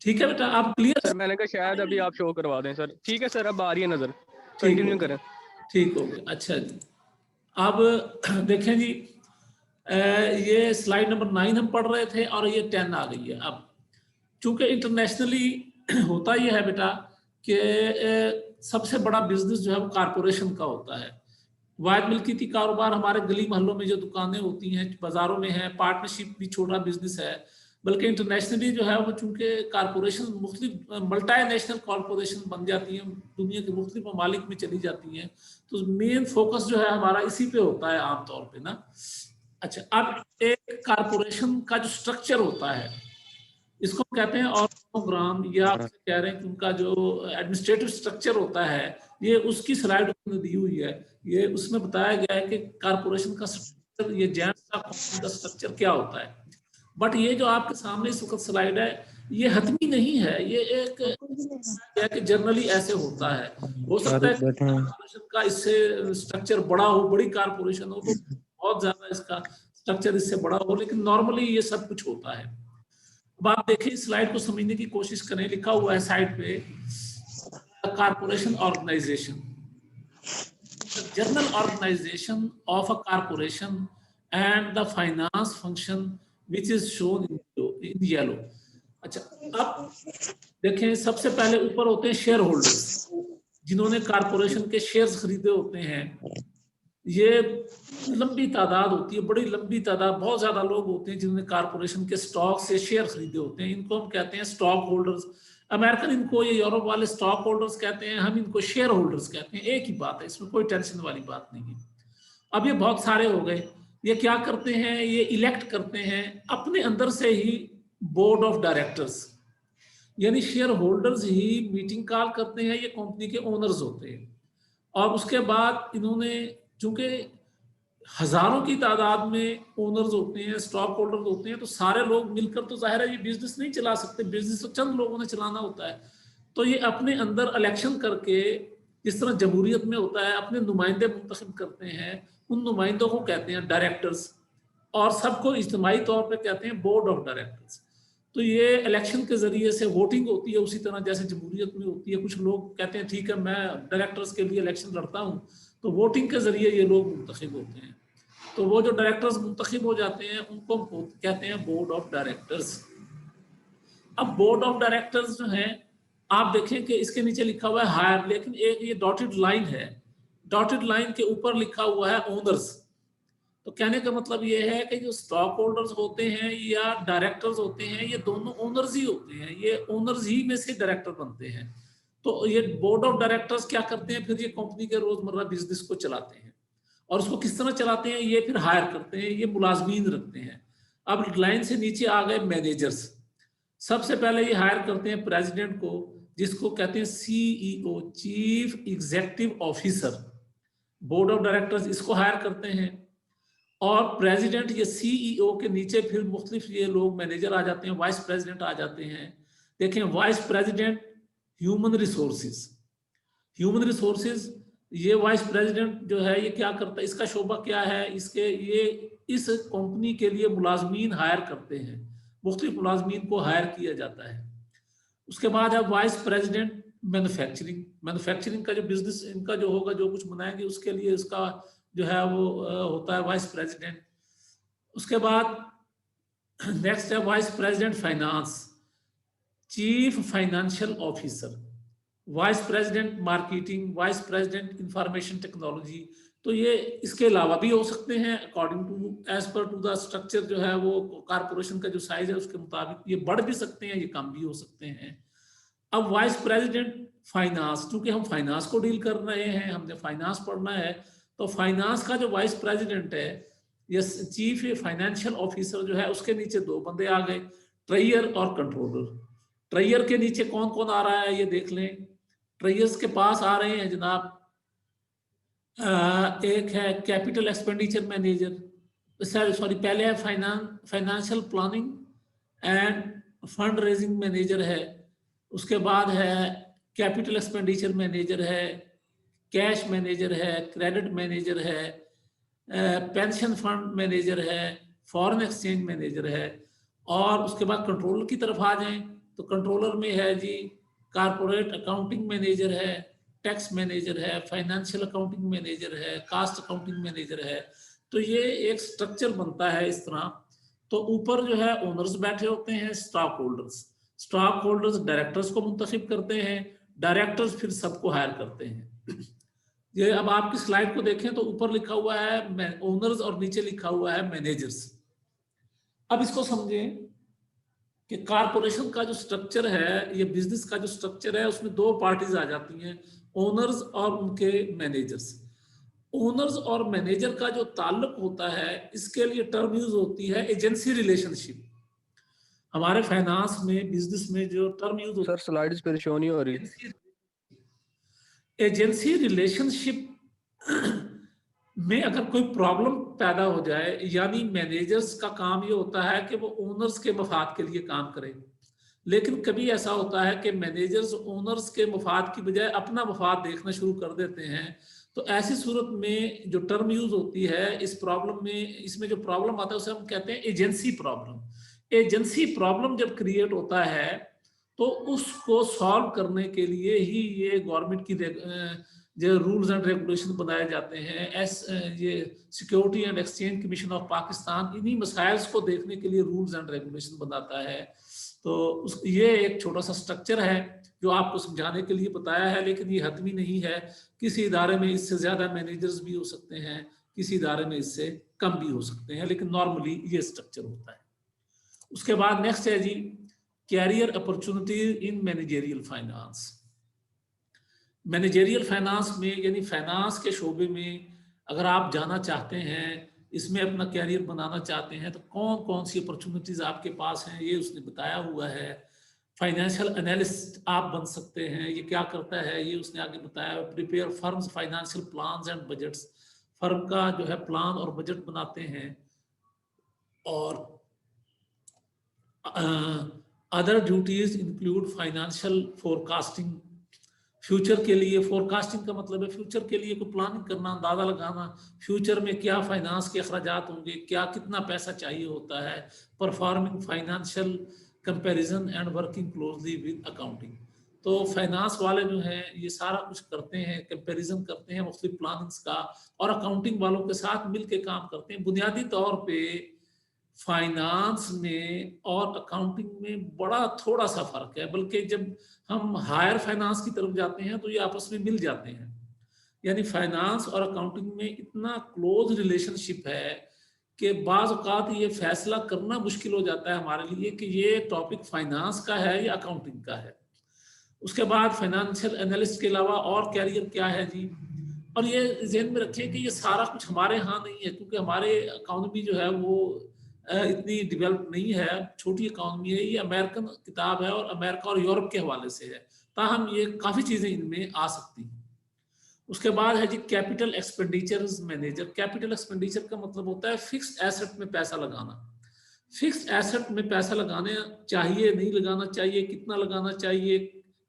ठीक है बेटा, आप क्लियर? सर मैंने कहा शायद अभी आप शो करवा दें सर। ठीक है सर, अब आ रही है नजर। ठीक हो कंटिन्यू गया, करें। ठीक हो गया। अच्छा जी, अब देखें जी, ये स्लाइड नंबर 9 हम पढ़ रहे थे और ये 10 आ गई है। अब चूंकि इंटरनेशनली होता ये है बेटा कि सबसे बड़ा बिजनेस जो है वो कारपोरेशन का होता है। वायद मिल्कियती कारोबार हमारे गली मोहल्लों में जो दुकानें होती हैं, बाजारों में है, पार्टनरशिप भी छोटा बिजनेस है। बल्कि इंटरनेशनली जो है वो चूंकि कारपोरेशन मुख्तलिफ मल्टी नेशनल कॉरपोरेशन बन जाती हैं, दुनिया के मुख्तलिफ ममालिक में चली जाती हैं, तो मेन फोकस जो है हमारा इसी पे होता है आमतौर पे ना। अच्छा, अब एक कारपोरेशन का जो स्ट्रक्चर होता है इसको कहते हैं ऑर्गेनोग्राम, या आप कह रहे हैं कि उनका जो एडमिनिस्ट्रेटिव स्ट्रक्चर होता है, ये उसकी स्लाइड उसमें दी हुई है। ये उसमें बताया गया है कि कारपोरेशन का स्ट्रक्चर, ये जैंट स्टॉक कंपनी का स्ट्रक्चर क्या होता है। बट ये जो आपके सामने इस वक्त स्लाइड है, ये हतमी नहीं है, ये एक है कि जनरली ऐसे होता है। हो सकता है कारपोरेशन का इससे स्ट्रक्चर बड़ा हो, बड़ी कारपोरेशन हो तो बहुत ज्यादा इसका स्ट्रक्चर इससे बड़ा हो, लेकिन नॉर्मली ये सब कुछ होता है। अब आप देखें, इस स्लाइड को समझने की कोशिश करें। लिखा हुआ है साइड पे, corporation organization, general organization of a corporation and the finance function which is shown in yellow. अच्छा, अब देखें, सबसे पहले ऊपर होते हैं शेयर होल्डर्स, जिन्होंने कारपोरेशन के शेयर्स खरीदे होते हैं। ये लंबी तादाद होती है, बड़ी लंबी तादाद, बहुत ज्यादा लोग होते हैं जिन्होंने कारपोरेशन के स्टॉक से शेयर खरीदे होते हैं। इनको हम कहते हैं स्टॉक होल्डर्स। अमेरिकन इनको, ये यूरोप वाले स्टॉक होल्डर्स कहते हैं, हम इनको शेयर होल्डर्स कहते हैं। एक ही बात है, इसमें कोई टेंशन वाली बात नहीं है। अब ये बहुत सारे हो गए। ये क्या करते हैं, ये इलेक्ट करते हैं अपने अंदर से ही बोर्ड ऑफ डायरेक्टर्स, यानी शेयर होल्डर्स ही मीटिंग कॉल करते हैं, ये कंपनी के ओनर्स होते हैं। और उसके बाद इन्होंने, चूंकि हजारों की तादाद में ओनर्स होते हैं, स्टॉक होल्डर्स होते हैं, तो सारे लोग मिलकर तो जाहिर है ये बिजनेस नहीं चला सकते, बिजनेस तो चंद लोगों ने चलाना होता है। तो ये अपने अंदर इलेक्शन करके, जिस तरह जमहूरियत में होता है, अपने नुमाइंदे मुंतखब करते हैं। उन नुमाइंदों को कहते हैं डायरेक्टर्स, और सबको इज्तिमाई तौर पर कहते हैं बोर्ड ऑफ डायरेक्टर्स। तो ये इलेक्शन के जरिए से वोटिंग होती है, उसी तरह जैसे जमहूरियत में होती है। कुछ लोग कहते हैं ठीक है मैं डायरेक्टर्स के लिए इलेक्शन लड़ता हूँ, तो वोटिंग के जरिए ये लोग मुंतखब होते हैं। तो वो जो डायरेक्टर्स मुंतखब हो जाते हैं उनको कहते हैं बोर्ड ऑफ डायरेक्टर्स। अब बोर्ड ऑफ डायरेक्टर्स जो हैं, आप देखें कि इसके नीचे लिखा हुआ है हायर, लेकिन एक ये डॉटेड लाइन है, डॉटेड लाइन के ऊपर लिखा हुआ है ओनर्स। तो कहने का मतलब ये है कि जो स्टॉक होल्डर्स होते हैं या डायरेक्टर्स होते हैं, ये दोनों ओनर्स ही होते हैं, ये ओनर्स ही में से डायरेक्टर बनते हैं। तो ये बोर्ड ऑफ डायरेक्टर्स क्या करते हैं, फिर ये कंपनी के रोजमर्रा बिजनेस को चलाते हैं। और उसको किस तरह चलाते हैं, ये फिर हायर करते हैं, ये मुलाजमीन रखते हैं। अब लाइन से नीचे आ गए मैनेजर्स। सबसे पहले ये हायर करते हैं प्रेसिडेंट को, जिसको कहते हैं CEO, chief executive officer. Board of directors इसको हायर करते हैं, और प्रेसिडेंट ये सीईओ के नीचे फिर मुख्तलिफ ये लोग मैनेजर आ जाते हैं, वाइस प्रेसिडेंट आ जाते हैं। देखें, vice president human resources, human resources, ये वाइस प्रेसिडेंट जो है ये क्या करता है, इसका शोबा क्या है, इसके ये इस कंपनी के लिए मुलाजमीन हायर करते हैं, मुख्तलिफ मुलाजमीन को हायर किया जाता है। उसके बाद है वाइस प्रेसिडेंट मैन्युफैक्चरिंग। मैन्युफैक्चरिंग का जो बिजनेस इनका जो होगा, जो कुछ बनाएंगे, उसके लिए इसका जो है वो होता है वाइस प्रेसिडेंट। उसके बाद नेक्स्ट है vice president finance, chief financial officer, vice president marketing, vice president information technology. तो ये इसके अलावा भी हो सकते हैं, according to as per to the structure जो है वो कारपोरेशन का जो साइज है उसके मुताबिक ये बढ़ भी सकते हैं, ये कम भी हो सकते हैं। अब वाइस प्रेसिडेंट फाइनेंस, क्योंकि हम फाइनेंस को डील कर रहे हैं, हमने फाइनेंस पढ़ना है, तो फाइनेंस का जो वाइस प्रेसिडेंट है, ये चीफ फाइनेंशियल ऑफिसर जो है, उसके नीचे दो बंदे आ गए, ट्रेयर और कंट्रोलर। ट्रेयर के नीचे कौन कौन आ रहा है ये देख लें। ट्रेयर्स के पास आ रहे हैं जनाब, एक है कैपिटल एक्सपेंडिचर मैनेजर, सॉरी पहले है financial planning end fund raising manager है, उसके बाद है कैपिटल एक्सपेंडिचर मैनेजर है, कैश मैनेजर है, क्रेडिट मैनेजर है, पेंशन फंड मैनेजर है, फॉरेन एक्सचेंज मैनेजर है। और उसके बाद कंट्रोलर की तरफ आ जाएं तो कंट्रोलर में है जी कारपोरेट अकाउंटिंग मैनेजर है, टैक्स मैनेजर है, फाइनेंशियल अकाउंटिंग मैनेजर है, कास्ट अकाउंटिंग मैनेजर है। तो ये एक स्ट्रक्चर बनता है इस तरह। तो ऊपर जो है ओनर्स बैठे होते हैं, स्टॉक होल्डर्स डायरेक्टर्स को मुंतखब करते हैं, डायरेक्टर्स फिर सबको हायर करते हैं। ये अब आपकी स्लाइड को देखें तो ऊपर लिखा हुआ है ओनर्स और नीचे लिखा हुआ है मैनेजर्स। अब इसको समझें कि कारपोरेशन का जो स्ट्रक्चर है, ये बिजनेस का जो स्ट्रक्चर है, उसमें दो पार्टीज आ जाती हैं, ओनर्स और उनके मैनेजर्स। ओनर्स और मैनेजर का जो ताल्लुक होता है, इसके लिए टर्म यूज होती है एजेंसी रिलेशनशिप। हमारे फाइनेंस में, बिजनेस में जो टर्म यूज होता है, सर स्लाइड्स पे शो नहीं हो रही। एजेंसी रिलेशनशिप में अगर कोई प्रॉब्लम पैदा हो जाए, यानी मैनेजर्स का काम ये होता है कि वो ओनर्स के मफाद के लिए काम करें, लेकिन कभी ऐसा होता है कि मैनेजर्स ओनर्स के मफाद की बजाय अपना मफाद देखना शुरू कर देते हैं। तो ऐसी सूरत में जो टर्म यूज होती है इस प्रॉब्लम में, इसमें जो प्रॉब्लम आता है उसे हम कहते हैं एजेंसी प्रॉब्लम। एजेंसी प्रॉब्लम जब क्रिएट होता है तो उसको सॉल्व करने के लिए ही ये गवर्नमेंट की जो रूल्स एंड रेगुलेशन बनाए जाते हैं। ये security and exchange commission of Pakistan इन्हीं मसाइल्स को देखने के लिए रूल्स एंड रेगुलेशन बनाता है। तो ये एक छोटा सा स्ट्रक्चर है जो आपको समझाने के लिए बताया है, लेकिन ये हतमी नहीं है। किसी इदारे में इससे ज़्यादा मैनेजर्स भी हो सकते हैं, किसी इदारे में इससे कम भी हो सकते हैं, लेकिन नॉर्मली ये स्ट्रक्चर होता है। उसके बाद नेक्स्ट है जी career opportunity in managerial finance. Managerial finance में यानी फाइनेंस के शोबे में अगर आप जाना चाहते हैं, इसमें अपना कैरियर बनाना चाहते हैं, तो कौन कौन सी अपॉर्चुनिटीज आपके पास हैं ये उसने बताया हुआ है। फाइनेंशियल एनालिस्ट आप बन सकते हैं। ये क्या करता है ये उसने आगे बताया। Prepare firms financial plans and budgets, firm का जो है प्लान और बजट बनाते हैं। और other duties include financial forecasting, future के लिए। फोरकास्टिंग का मतलब है फ्यूचर के लिए कोई प्लानिंग करना, अंदाजा लगाना, फ्यूचर में क्या फाइनेंस के अखराजात होंगे, क्या कितना पैसा चाहिए होता है। Performing financial comparison and working closely with accounting. तो फाइनेंस वाले जो हैं ये सारा कुछ करते हैं, कंपैरिजन करते हैं मुख्तलिफ प्लानिंग्स का, और अकाउंटिंग वालों के साथ मिलकर काम करते हैं। बुनियादी तौर पे फाइनेंस में और अकाउंटिंग में बड़ा थोड़ा सा फर्क है, बल्कि जब हम हायर फाइनेंस की तरफ जाते हैं तो ये आपस में मिल जाते हैं। यानी फाइनेंस और अकाउंटिंग में इतना क्लोज रिलेशनशिप है कि बाज़ औक़ात ये फैसला करना मुश्किल हो जाता है हमारे लिए कि ये टॉपिक फाइनेंस का है या अकाउंटिंग का है। उसके बाद फाइनेंशियल एनालिस्ट के अलावा और कैरियर क्या है जी। और ये ज़हन में रखें कि ये सारा कुछ हमारे यहाँ नहीं है, क्योंकि हमारे इकॉनमी जो है वो इतनी डेवलप नहीं है, छोटी इकॉनमी है। ये अमेरिकन किताब है और अमेरिका और यूरोप के हवाले से है, ताहम ये काफ़ी चीज़ें इनमें आ सकती हैं। उसके बाद है जी capital expenditures manager. Capital expenditure का मतलब होता है फिक्स्ड एसेट में पैसा लगाना। फिक्स्ड एसेट में पैसा लगाने चाहिए, नहीं लगाना चाहिए, कितना लगाना चाहिए,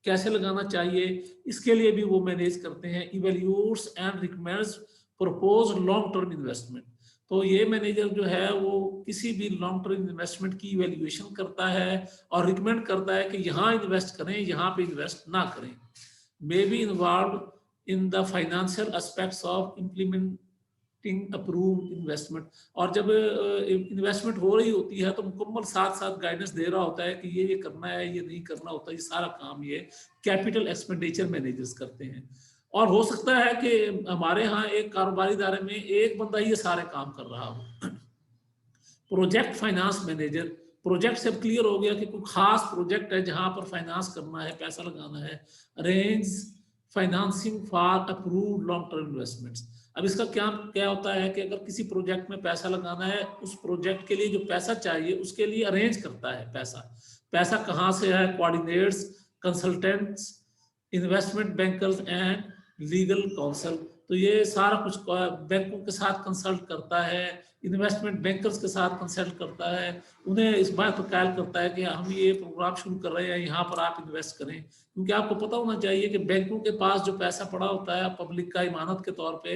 कैसे लगाना चाहिए, इसके लिए भी वो मैनेज करते हैं। Evaluates and recommends propose long term investment. तो ये मैनेजर जो है वो किसी भी लॉन्ग टर्म इन्वेस्टमेंट की इवैल्यूएशन करता है और रिकमेंड करता है कि यहाँ इन्वेस्ट करें, यहाँ पे इन्वेस्ट ना करें। May be involve in the financial aspects of implementing approved investment. और जब इन्वेस्टमेंट हो रही होती है तो मुकम्मल साथ साथ गाइडेंस दे रहा होता है कि ये करना है, ये नहीं करना होता। ये सारा काम ये कैपिटल एक्सपेंडिचर मैनेजर्स करते हैं। और हो सकता है कि हमारे यहाँ एक कारोबारी इदारे में एक बंदा ही ये सारे काम कर रहा हो। प्रोजेक्ट फाइनेंस मैनेजर, प्रोजेक्ट से क्लियर हो गया कि कोई खास प्रोजेक्ट है जहां पर फाइनेंस करना है, पैसा लगाना है। Arrange financing for approved long term investments. अब इसका क्या क्या होता है कि अगर किसी प्रोजेक्ट में पैसा लगाना है, उस प्रोजेक्ट के लिए जो पैसा चाहिए उसके लिए अरेंज करता है पैसा कहाँ से है। Coordinates consultants, investment bankers and legal council. तो ये सारा कुछ बैंकों के साथ कंसल्ट करता है, इन्वेस्टमेंट बैंकर्स के साथ कंसल्ट करता है, उन्हें इस बात पर कायल करता है कि हम ये प्रोग्राम शुरू कर रहे हैं, यहाँ पर आप इन्वेस्ट करें। क्योंकि आपको पता होना चाहिए कि बैंकों के पास जो पैसा पड़ा होता है पब्लिक का इमानत के तौर पे,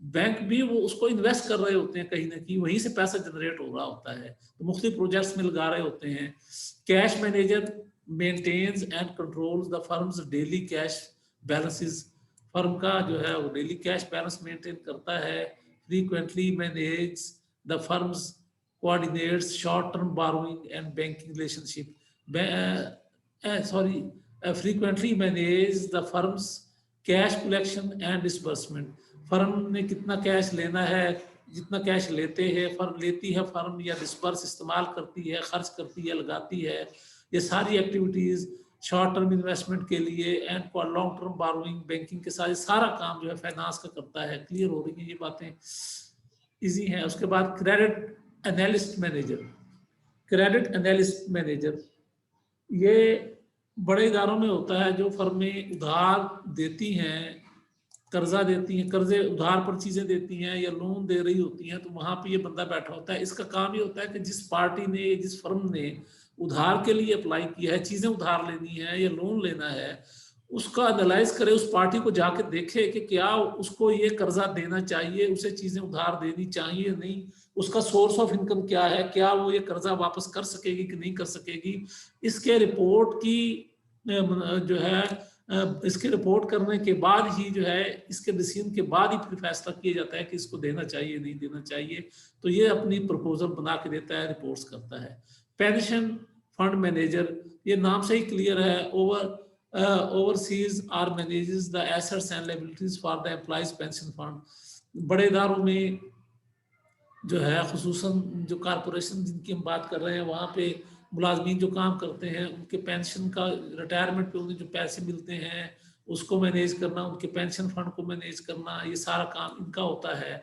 बैंक भी वो उसको इन्वेस्ट कर रहे होते हैं, कहीं ना कहीं वहीं से पैसा जनरेट हो रहा होता है, तो मुख्तलिफ प्रोजेक्ट्स में लगा रहे होते हैं। Cash manager maintains and controls the firm's daily cash balances, firm का जो है वो डेली कैश बैलेंस मेंटेन करता है। Frequently manage the firms coordinates short term borrowing and banking relationship, frequently manage the firm's cash collection and disbursement, firm ने कितना कैश लेना है, जितना कैश लेते हैं फर्म लेती है फर्म, या डिस्पर्स इस्तेमाल करती है, खर्च करती है, लगाती है, ये सारी एक्टिविटीज शॉर्ट टर्म इन्वेस्टमेंट के लिए and long term borrowing banking के साथ, ये सारा काम जो है फाइनेंस का करता है। क्लियर हो रही है ये बातें, इजी है। उसके बाद credit analyst manager, credit analyst manager ये बड़े इदारों में होता है, जो फर्में उधार देती हैं, कर्जा देती हैं, कर्जे उधार पर चीजें देती हैं या लोन दे रही होती हैं, तो वहां पे ये बंदा बैठा होता है। इसका काम ये होता है कि जिस पार्टी ने, जिस फर्म ने उधार के लिए अप्लाई किया है, चीजें उधार लेनी है या लोन लेना है, उसका एनालाइज करे, उस पार्टी को जाके देखे कि क्या उसको ये कर्जा देना चाहिए, उसे चीजें उधार देनी चाहिए नहीं, उसका सोर्स ऑफ इनकम क्या है, क्या वो ये कर्जा वापस कर सकेगी कि नहीं कर सकेगी। इसके रिपोर्ट की जो है इसके रिपोर्ट करने के बाद ही जो है, इसके डिसीजन के बाद ही फिर फैसला किया जाता है कि इसको देना चाहिए नहीं देना चाहिए। तो ये अपनी प्रपोजल बना के देता है, रिपोर्ट्स करता है। पेंशन फंड मैनेजर, ये नाम से ही क्लियर है, oversees are manages the assets and liabilities for the employees pension fund. बड़े इदारों में जो है, खुसूसन जो कारपोरेशन जिनकी हम बात कर रहे हैं, वहाँ पे मुलाजमीन जो काम करते हैं, उनके पेंशन का, रिटायरमेंट पे उन्हें जो पैसे मिलते हैं उसको मैनेज करना, उनके पेंशन फंड को मैनेज करना, ये सारा काम इनका होता है।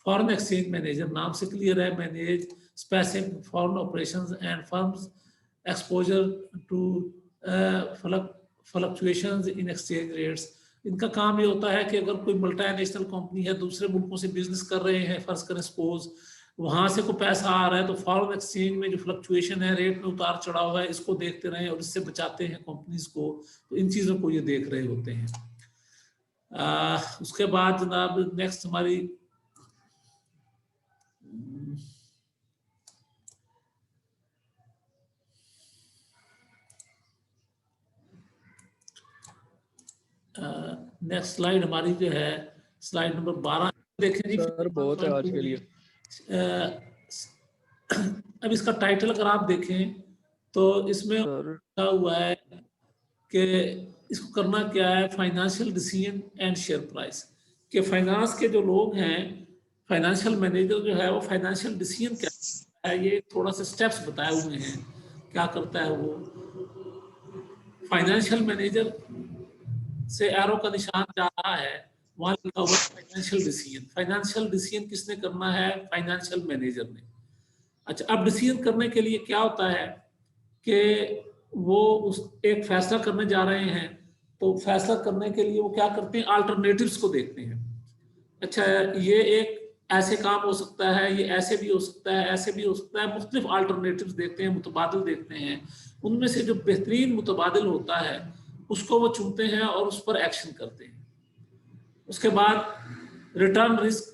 फॉरेन एक्सचेंज मैनेजर, नाम से क्लियर है, manage specific foreign operations and firm's exposure to fluctuations in exchange rates. इनका काम ये होता है कि अगर कोई मल्टीनेशनल कंपनी है, दूसरे मुल्कों से बिजनेस कर रहे हैं, फर्ज करें सपोज वहां से कोई पैसा आ रहा है, तो फॉरेन एक्सचेंज में जो फ्लक्चुएशन है, रेट में उतार चढ़ाव है, इसको देखते रहें और इससे बचाते हैं कंपनीज को। तो इन चीजों को ये देख रहे होते हैं। उसके बाद जनाब नेक्स्ट हमारी नेक्स्ट स्लाइड हमारी जो है स्लाइड नंबर 12 देखें जी। सर बहुत है आज के लिए। अब इसका टाइटल अगर आप देखें तो इसमें लिखा हुआ है कि इसको करना क्या है, financial decision and share price. कि फाइनेंस के जो लोग हैं, फाइनेंशियल मैनेजर जो है, वो फाइनेंशियल डिसीजन क्या है, ये थोड़ा सा स्टेप्स बताए हुए हैं क्या करता है वो। फाइनेंशियल मैनेजर से एरो का निशान जा रहा है, वहां लिखा हुआ फाइनेंशियल डिसीजन। फाइनेंशियल डिसीजन किसने करना है? फाइनेंशियल मैनेजर ने। अच्छा, अब डिसीजन करने के लिए क्या होता है कि वो उस एक फैसला करने जा रहे हैं, तो फैसला करने के लिए वो क्या करते हैं, अल्टरनेटिव्स को देखते हैं। अच्छा, ये एक ऐसे काम हो सकता है, ये ऐसे भी हो सकता है, ऐसे भी हो सकता है, मुख्तलिफ अल्टरनेटिव्स देखते हैं, मुतबादिल देखते हैं। उनमें से जो बेहतरीन मुतबादिल होता है उसको वो चुनते हैं और उस पर एक्शन करते हैं। उसके बाद रिटर्न रिस्क,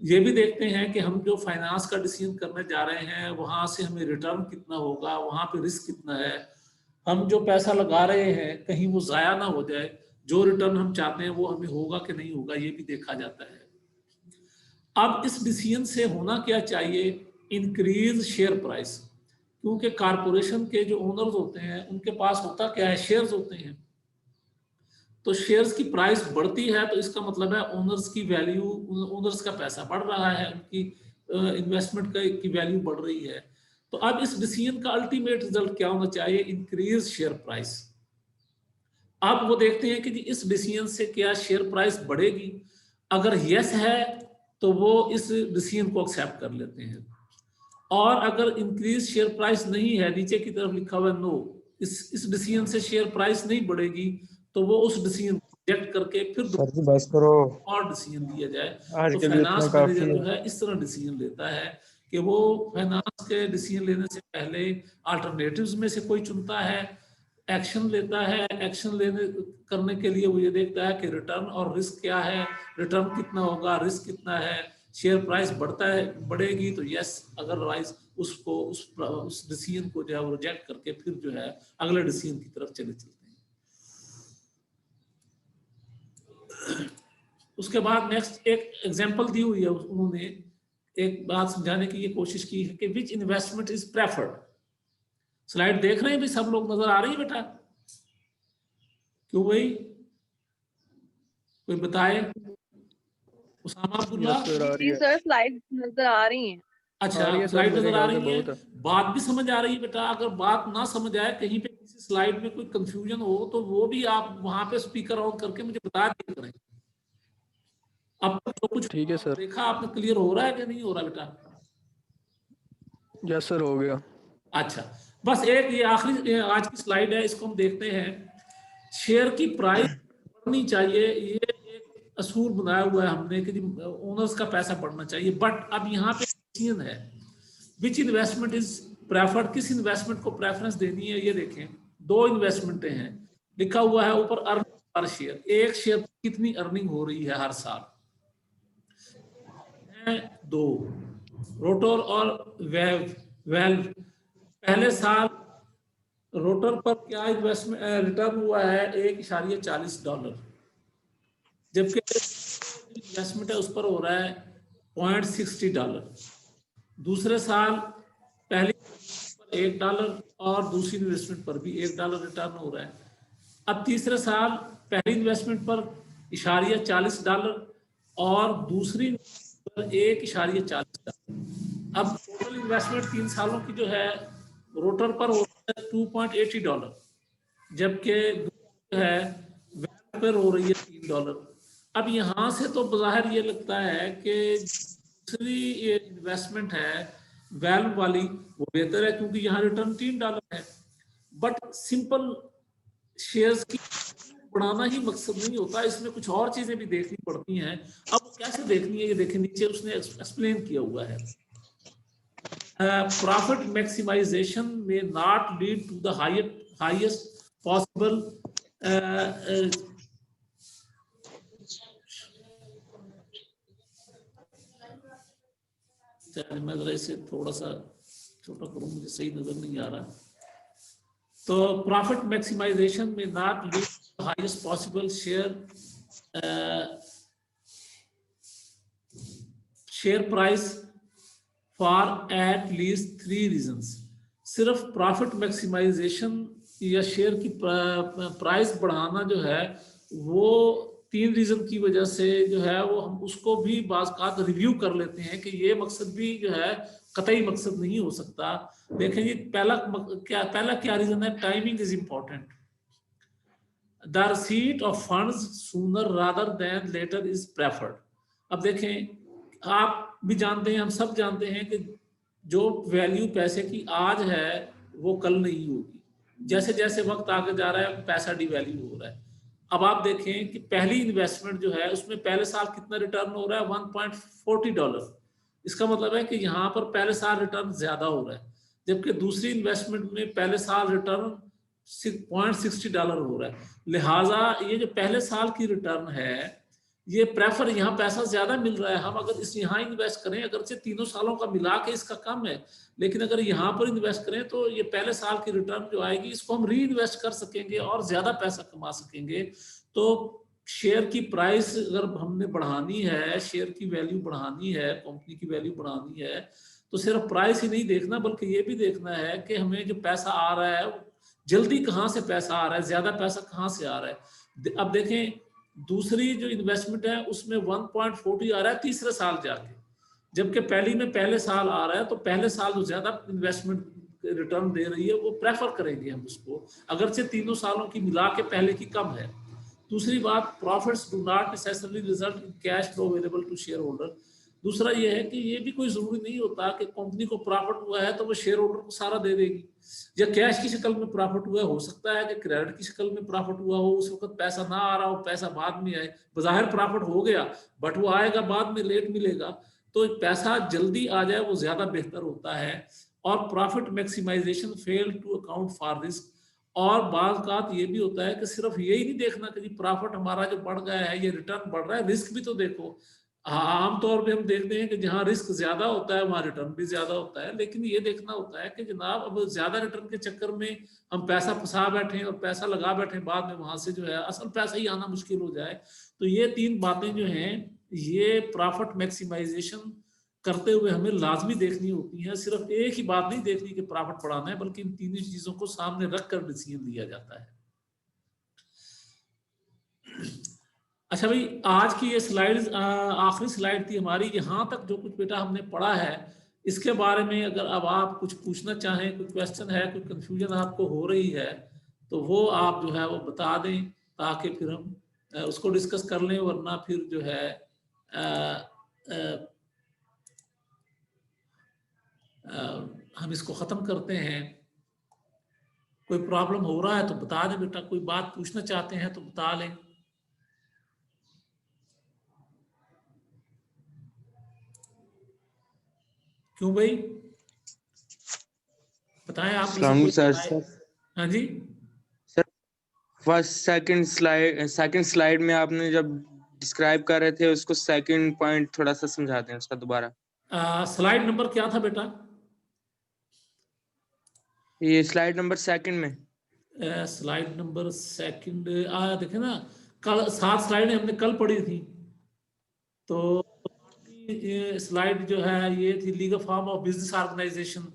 ये भी देखते हैं कि हम जो फाइनेंस का डिसीजन करने जा रहे हैं, वहां से हमें रिटर्न कितना होगा, वहां पे रिस्क कितना है, हम जो पैसा लगा रहे हैं कहीं वो जाया ना हो जाए, जो रिटर्न हम चाहते हैं वो हमें होगा कि नहीं होगा, ये भी देखा जाता है। अब इस डिसीजन से होना क्या चाहिए, इंक्रीज शेयर प्राइस। क्योंकि कारपोरेशन के जो ओनर्स होते हैं उनके पास होता क्या है, शेयर्स होते हैं। तो शेयर्स की प्राइस बढ़ती है तो इसका मतलब है ओनर्स की वैल्यू, ओनर्स का पैसा बढ़ रहा है, उनकी इन्वेस्टमेंट की वैल्यू बढ़ रही है। तो अब इस डिसीजन का अल्टीमेट रिजल्ट क्या होना चाहिए, इंक्रीज शेयर प्राइस। अब वो देखते हैं कि जी इस डिसीजन से क्या शेयर प्राइस बढ़ेगी। अगर यस है तो वो इस डिसीजन को एक्सेप्ट कर लेते हैं, और अगर इंक्रीज शेयर प्राइस नहीं है, नीचे की तरफ लिखा हुआ है नो, इस डिसीजन से शेयर प्राइस नहीं बढ़ेगी, तो वो उस डिसीजन को रिजेक्ट करके फिर सर जी बस करो। और डिसीजन दिया जाए। आज तो के लिए इतना फाइनेंस काफी मैनेजर है। जो है इस तरह डिसीजन लेता है कि वो फाइनेंस के डिसीजन लेने से पहले अल्टरनेटिव्स में से कोई चुनता है, एक्शन लेता है, एक्शन लेने करने के लिए वो ये देखता है कि रिटर्न और रिस्क क्या है, रिटर्न कितना होगा, रिस्क कितना है, शेयर प्राइस बढ़ता है बढ़ेगी तो यस, अदरवाइज उसको उस डिसीजन को जो है वो रिजेक्ट करके फिर जो है अगले डिसीजन की तरफ चले चलते हैं। उसके बाद नेक्स्ट एक एग्जांपल दी हुई है, उन्होंने एक बात समझाने की ये कोशिश की है कि विच इन्वेस्टमेंट इज प्रेफर्ड। स्लाइड देख रहे हैं भी सब लोग, नजर आ रही है बेटा? क्यों भाई, कोई बताए? उसामा अब्दुल्ला? जी सर, स्लाइड नजर आ रही हैं। अच्छा, स्लाइड नजर आ रही है, बात भी समझ आ रही है बेटा? अगर बात ना समझ आए, कहीं पे किसी स्लाइड में कोई कंफ्यूजन हो तो वो भी आप वहां पे स्पीकर ऑन करके मुझे बता दिया करें। अब तक जो कुछ ठीक है सर। देखा आपने, क्लियर हो रहा है कि नहीं हो रहा बेटा? यस सर, हो गया। अच्छा, बस एक ये आखिरी आज की स्लाइड है, इसको हम देखते हैं। शेयर की प्राइस बढ़नी चाहिए, ये एक असूल बनाया हुआ है हमने कि ओनर्स का पैसा बढ़ना चाहिए। बट अब यहाँ पे डिसीजन है विच इन्वेस्टमेंट इज प्रेफर्ड, किस इन्वेस्टमेंट को प्रेफरेंस देनी है। ये देखें, दो इन्वेस्टमेंट हैं, लिखा हुआ है ऊपर अर्निंग पर शेयर, एक शेयर कितनी अर्निंग हो रही है हर साल। दो, रोटर और वेल्व। पहले साल रोटर पर क्या इन्वेस्टमेंट रिटर्न हुआ है $1.40, जबकि इन्वेस्टमेंट है उस पर हो रहा है $0.60। दूसरे साल पहली पर $1 और दूसरी इन्वेस्टमेंट पर भी $1 रिटर्न हो रहा है। अब तीसरे साल पहली इन्वेस्टमेंट पर $40 और दूसरी पर $1.40। अब टोटल इन्वेस्टमेंट 3 सालों की जो है रोटर पर होता है $2.80, जबकि जो है वेल्व पर हो रही है $3। अब यहाँ से तो बाहर ये लगता है कि दूसरी ये इन्वेस्टमेंट है वेल्व वाली वो बेहतर है, क्योंकि यहाँ रिटर्न $3 है। बट सिंपल शेयर्स की बढ़ाना ही मकसद नहीं होता, इसमें कुछ और चीजें भी देखनी पड़ती हैं। अब कैसे देखनी है ये देखें, नीचे उसने एक्सप्लेन किया हुआ है। Profit maximization may not lead to the highest possible मैं जरा इसे थोड़ा सा छोटा करूं, मुझे सही नजर नहीं आ रहा। तो प्रॉफिट मैक्सिमाइजेशन में not lead to highest possible share price for at least 3 reasons. सिर्फ प्रॉफिट मैक्सिमाइजेशन या शेयर की प्राइस बढ़ाना जो है वो 3 रीजन की वजह से जो है वो हम उसको भी बाज़ रिव्यू कर लेते हैं कि ये मकसद भी जो है कतई मकसद नहीं हो सकता। देखें जी, पहला क्या रीजन है? Timing is important. The receipt of funds sooner rather than later is preferred. अब देखें, आप भी जानते हैं, हम सब जानते हैं कि जो वैल्यू पैसे की आज है वो कल नहीं होगी। जैसे जैसे वक्त आगे जा रहा है पैसा डिवैल्यू हो रहा है। अब आप देखें कि पहली इन्वेस्टमेंट जो है उसमें पहले साल कितना रिटर्न हो रहा है? $1.40। इसका मतलब है कि यहाँ पर पहले साल रिटर्न ज्यादा हो रहा है, जबकि दूसरी इन्वेस्टमेंट में पहले साल रिटर्न $0.60 हो रहा है। लिहाजा ये जो पहले साल की रिटर्न है ये प्रेफर, यहाँ पैसा ज्यादा मिल रहा है, हम अगर इस यहाँ इन्वेस्ट करें, अगरचे तीनों सालों का मिला के इसका कम है, लेकिन अगर यहाँ पर इन्वेस्ट करें तो ये पहले साल की रिटर्न जो आएगी इसको हम री इन्वेस्ट कर सकेंगे और ज्यादा पैसा कमा सकेंगे। तो शेयर की प्राइस अगर हमने बढ़ानी है, शेयर की वैल्यू बढ़ानी है, कंपनी की वैल्यू बढ़ानी है, तो सिर्फ प्राइस ही नहीं देखना बल्कि ये भी देखना है कि हमें जो पैसा आ रहा है जल्दी कहाँ से पैसा आ रहा है, ज्यादा पैसा कहाँ से आ रहा है। अब देखें, दूसरी जो इन्वेस्टमेंट है उसमें 1.40 आ रहा है तीसरे साल जाके, जबकि पहली में पहले साल आ रहा है, तो पहले साल जो ज्यादा इन्वेस्टमेंट रिटर्न दे रही है वो प्रेफर करेंगे हम उसको, अगरचे तीनों सालों की मिला के पहले की कम है। दूसरी बात, profits do not necessarily result in cash flow available to share holder. दूसरा ये है कि ये भी कोई जरूरी नहीं होता कि कंपनी को प्रॉफिट हुआ है तो वो शेयर होल्डर को सारा दे देगी, या कैश की शक्ल में प्रॉफिट हुआ हो सकता है कि क्रेडिट की शक्ल में प्रॉफिट हुआ हो, उस वक्त पैसा ना आ रहा हो, पैसा बाद में आए, बाहर प्रॉफिट हो गया बट वो आएगा बाद में, लेट मिलेगा, तो पैसा जल्दी आ जाए वो ज्यादा बेहतर होता है। और profit maximization fail to account for risk. और बात ये भी होता है कि सिर्फ यही नहीं देखना कि जी प्रॉफिट हमारा जो बढ़ गया है, ये रिटर्न बढ़ रहा है, रिस्क भी तो देखो। आमतौर पे हम देखते हैं कि जहाँ रिस्क ज्यादा होता है वहाँ रिटर्न भी ज्यादा होता है, लेकिन ये देखना होता है कि जनाब अब ज्यादा रिटर्न के चक्कर में हम पैसा फंसा बैठे और पैसा लगा बैठे, बाद में वहां से जो है असल पैसा ही आना मुश्किल हो जाए। तो ये तीन बातें जो हैं ये प्रॉफिट मैक्सिमाइजेशन करते हुए हमें लाजमी देखनी होती है। सिर्फ एक ही बात नहीं देखनी कि प्रॉफिट बढ़ाना है, बल्कि इन तीनों चीजों को सामने रखकर डिसीजन लिया जाता है। अच्छा भाई, आज की ये स्लाइड आखिरी स्लाइड थी हमारी। यहाँ तक जो कुछ बेटा हमने पढ़ा है इसके बारे में अगर अब आप कुछ पूछना चाहें, कोई क्वेश्चन है, कोई कंफ्यूजन आपको हो रही है, तो वो आप जो है वो बता दें ताकि फिर हम उसको डिस्कस कर लें, वरना फिर जो है हम इसको खत्म करते हैं। कोई प्रॉब्लम हो रहा है तो बता दें बेटा, कोई बात पूछना चाहते हैं तो बता लें। क्यों भाई, बताएं आप में से कोई बताए। हाँ जी सर, सेकंड स्लाइड में आपने जब डिस्क्राइब कर रहे थे उसको सेकंड पॉइंट थोड़ा सा समझा दें उसका दोबारा। स्लाइड नंबर क्या था बेटा? ये स्लाइड नंबर सेकंड में। स्लाइड नंबर सेकंड देखे ना, कल 7 स्लाइडें हमने कल पढ़ी थी, तो ये स्लाइड जो है ये थी legal form of business organization.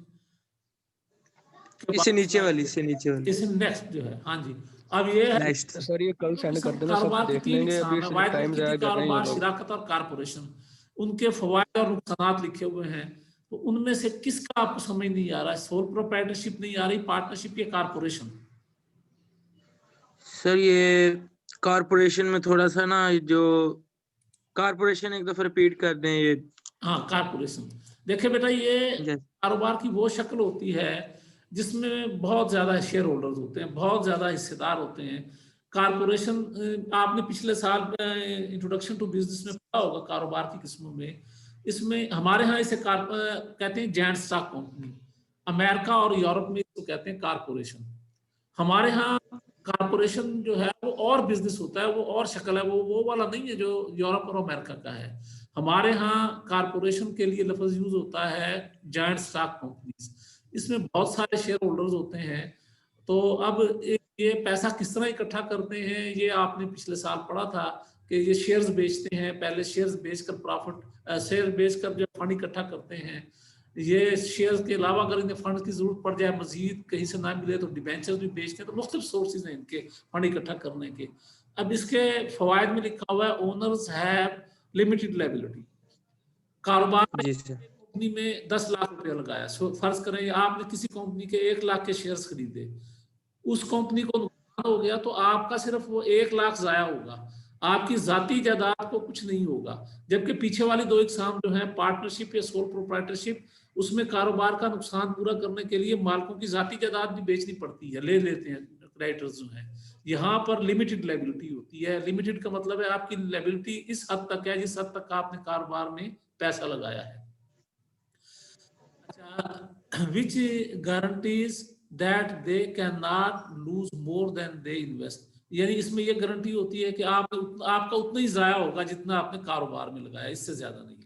इससे नीचे वाली, इससे नेक्स्ट जो है, हाँ जी, अब ये है नेक्स्ट। सर ये कल सेंड कर देना, कारोबार सब के देख 3 लेंगे, अभी इकसाम है, टाइम जाया कर रहे हैं कारोबार, ये लोग। शिराकत और कारपोरेशन, उनके फवायद और नुकसान लिखे हुए हैं। तो उनमें से किसका आपको समझ नहीं आ रहा है? सोल प्रोप्राइटरशिप नहीं आ रही, पार्टनरशिप या कारपोरेशन? सर ये कारपोरेशन में थोड़ा सा ना, जो कारपोरेशन एक दफा रिपीट कर दें ये। हाँ कारपोरेशन। देखिए बेटा, ये कारोबार की वो शक्ल होती है जिसमें बहुत ज्यादा शेयर होल्डर्स होते हैं, बहुत ज्यादा हिस्सेदार होते हैं। कारपोरेशन आपने पिछले साल इंट्रोडक्शन टू बिजनेस में पढ़ा होगा कारोबार की किस्मों में। इसमें हमारे यहाँ इसे कहते हैं जॉइंट स्टॉक कंपनी, अमेरिका और यूरोप में इसको कहते हैं कारपोरेशन। हमारे यहाँ कारपोरेशन जो है वो और बिजनेस होता है, वो और शक्ल है, वो वाला नहीं है जो यूरोप और अमेरिका का है। हमारे यहाँ कारपोरेशन के लिए लफ्ज यूज होता है जॉइंट स्टॉक कंपनीज। इसमें बहुत सारे शेयर होल्डर्स होते हैं। तो अब ये पैसा किस तरह इकट्ठा करते हैं, ये आपने पिछले साल पढ़ा था कि ये शेयर्स बेचते हैं, पहले शेयर्स बेचकर प्रॉफिट, शेयर बेचकर जो फंड इकट्ठा करते हैं। ये शेयर्स के अलावा अगर इन्हें फंड की जरूरत पड़ जाए, मजीद कहीं से ना मिले, तो डिबेंचर्स भी बेचते हैं। तो मुख्तलिफ सोर्सेज हैं इनके फंड इकट्ठा करने के। अब इसके फवायद में लिखा हुआ है ओनर्स हैव लिमिटेड लायबिलिटी। कारोबार कंपनी में 10 लाख रुपया लगाया, फर्ज करें आपने किसी कंपनी के 1 लाख के शेयर्स खरीदे, उस कंपनी को नुकसान हो गया तो आपका सिर्फ वो 1 लाख जाया होगा, आपकी जाती जायदाद को कुछ नहीं होगा। जबकि पीछे वाली 2 इकसाम जो है पार्टनरशिप या सोल प्रोप्राइटरशिप, उसमें कारोबार का नुकसान पूरा करने के लिए मालिकों की जाती जायदाद भी बेचनी पड़ती है, ले लेते हैं क्रेडिटर्स जो है। यहाँ पर लिमिटेड लायबिलिटी होती है। लिमिटेड का मतलब है आपकी लायबिलिटी इस हद तक है जिस हद तक आपने कारोबार में पैसा लगाया है। अच्छा, which guarantees that they cannot lose more than they invest, यानी इसमें ये गारंटी होती है कि आपका उतना ही जाया होगा जितना आपने कारोबार में लगाया, इससे ज्यादा नहीं।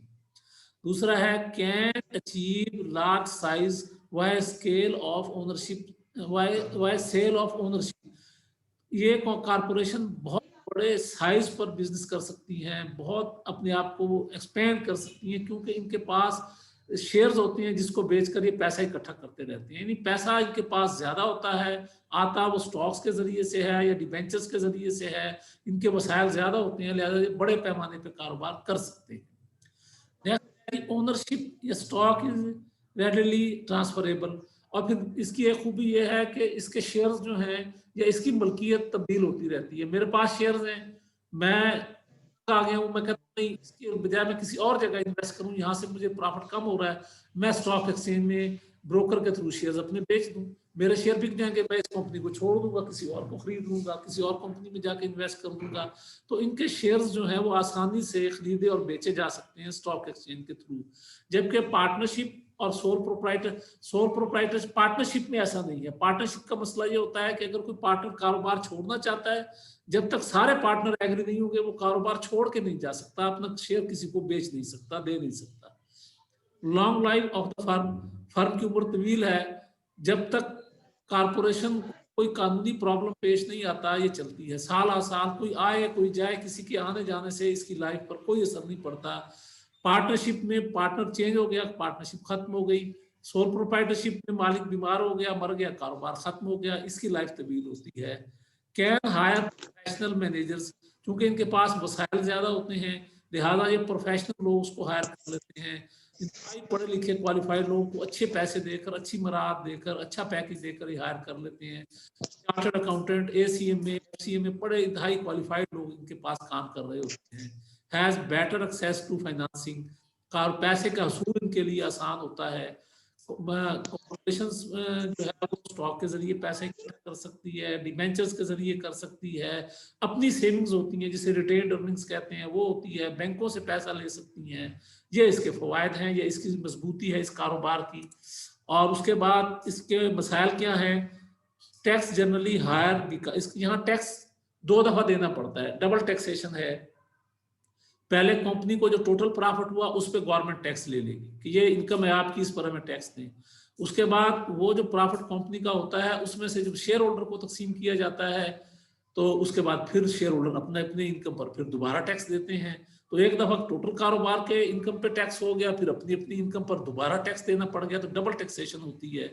दूसरा है can achieve large size via scale of ownership, via sale of ownership. ये कारपोरेशन बहुत बड़े साइज पर बिजनेस कर सकती हैं, बहुत अपने आप को एक्सपेंड कर सकती हैं, क्योंकि इनके पास शेयर्स होते हैं जिसको बेचकर ये पैसा इकट्ठा करते रहते हैं। यानी पैसा इनके पास ज्यादा होता है, आता वो स्टॉक्स के जरिए से है या डिबेंचर्स के जरिए से है, इनके वसाइल ज्यादा होते हैं, लिहाजा ये बड़े पैमाने पे कारोबार कर सकते हैं। नेक्स्ट, ओनरशिप या स्टॉक इज रेडिली ट्रांसफरेबल। और फिर इसकी एक खूबी ये है कि इसके शेयर्स जो हैं या इसकी मलकियत तब्दील होती रहती है। मेरे पास शेयर्स हैं, मैं आ गया हूँ, मैं कहता नहीं, इसके बजाय मैं किसी और जगह इन्वेस्ट करूं, यहाँ से मुझे प्रॉफिट कम हो रहा है, मैं स्टॉक एक्सचेंज में ब्रोकर के थ्रू शेयर्स अपने बेच दूं, मेरे शेयर बिक जाएंगे, मैं इस कंपनी को छोड़ दूंगा, किसी और को खरीद लूंगा, किसी और कंपनी में जाके इन्वेस्ट कर दूंगा। तो इनके शेयर्स जो है वो आसानी से खरीदे और बेचे जा सकते हैं स्टॉक एक्सचेंज के थ्रू। जबकि पार्टनरशिप और सोल प्रोप्राइटर पार्टनरशिप में ऐसा नहीं है। पार्टनरशिप का मसला ये होता है कि अगर कोई पार्टनर कारोबार छोड़ना चाहता है, जब तक सारे पार्टनर एग्री नहीं होंगे वो कारोबार छोड़ के नहीं जा सकता, अपना शेयर किसी को बेच नहीं सकता, दे नहीं सकता। Long life of the firm की उम्र तवील है, जब तक कारपोरेशन कोई कानूनी प्रॉब्लम पेश नहीं आता ये चलती है, साल साल कोई आए कोई जाए, किसी के आने जाने से इसकी लाइफ पर कोई असर नहीं पड़ता। पार्टनरशिप में पार्टनर चेंज हो गया, पार्टनरशिप खत्म हो गई। सोल प्रोप्राइटरशिप में मालिक बीमार हो गया, मर गया, कारोबार खत्म हो गया, इसकी लाइफ तवील होती है। कैन हायर प्रोफेशनल मैनेजर्स, क्योंकि इनके पास वसाइल ज्यादा होते हैं, लिहाजा ये प्रोफेशनल लोग उसको हायर कर लेते हैं। पढ़े लिखे क्वालिफाइड लोगों को अच्छे पैसे देकर, अच्छी मराहत देकर, अच्छा पैकेज देकर ही हायर कर लेते हैं। चार्टर्ड अकाउंटेंट, एसीएम में, एफसीए में पढ़े हाई क्वालिफाइड लोग इनके पास काम कर रहे होते हैं। Has better access to financing, पैसे का हसूल इनके लिए आसान होता है। कॉर्पोरेशन जो है वो स्टॉक के जरिए पैसे कर सकती है, डिबेंचर्स के जरिए कर सकती है, अपनी सेविंग्स होती हैं जिसे रिटेन्ड अर्निंग्स कहते हैं वो होती है, बैंकों से पैसा ले सकती हैं। ये इसके फवायद हैं, ये इसकी मजबूती है इस कारोबार की। और उसके बाद इसके मसाइल क्या हैं? टैक्स जनरली हायर, यहाँ टैक्स 2 दफा देना पड़ता है, डबल टैक्सेशन है। पहले कंपनी को जो टोटल प्रॉफिट हुआ उस पर गवर्नमेंट टैक्स ले लेगी कि ये इनकम है आपकी, इस पर हमें टैक्स दें। उसके बाद वो जो प्रॉफिट कंपनी का होता है उसमें से जब शेयर होल्डर को तकसीम किया जाता है तो उसके बाद फिर शेयर होल्डर अपने अपने इनकम पर फिर दोबारा टैक्स देते हैं। तो एक दफा टोटल कारोबार के इनकम पे टैक्स हो गया, फिर अपनी अपनी इनकम पर दोबारा टैक्स देना पड़ गया, तो डबल टैक्सेशन होती है।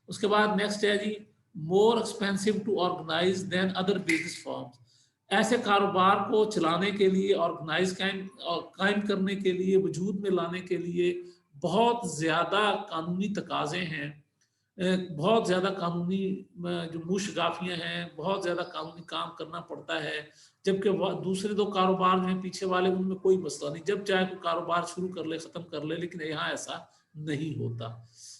उसके बाद नेक्स्ट है जी, more expensive to organise than other business forms. ऐसे कारोबार को चलाने के लिए, ऑर्गेनाइज कायम करने के लिए, वजूद में लाने के लिए बहुत ज़्यादा कानूनी तकाजे हैं, बहुत ज़्यादा कानूनी जो मुशगाफियाँ हैं, बहुत ज़्यादा कानूनी काम करना पड़ता है। जबकि दूसरे 2 कारोबार जो हैं पीछे वाले, उनमें कोई मसला नहीं, जब चाहे कोई कारोबार शुरू कर ले, ख़त्म कर ले, लेकिन यहाँ ऐसा नहीं होता।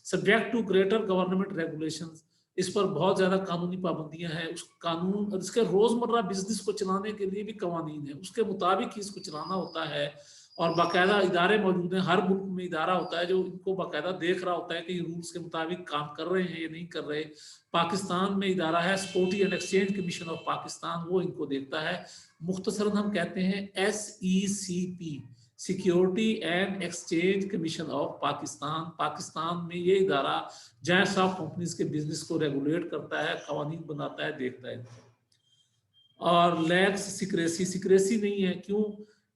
Subject to greater government regulations, इस पर बहुत ज़्यादा कानूनी पाबंदियां हैं। उस कानून और इसके रोज़मर्रा बिजनेस को चलाने के लिए भी कवानीन है, उसके मुताबिक ही इसको चलाना होता है। और बाकायदा इदारे मौजूद हैं, हर मुल्क में इदारा होता है जो इनको बाकायदा देख रहा होता है कि रूल्स के मुताबिक काम कर रहे हैं या नहीं कर रहे। पाकिस्तान में इदारा है security and exchange commission of Pakistan, वो इनको देखता है। मुख्तसरन हम कहते हैं SECP, security and exchange commission of Pakistan. Pakistan में ये इदारा जायंट्स ऑफ कंपनीज के बिजनेस को रेगुलेट करता है, कवानीन बनाता है, देखता है। और लैक्स सिक्रेसी नहीं है, क्यों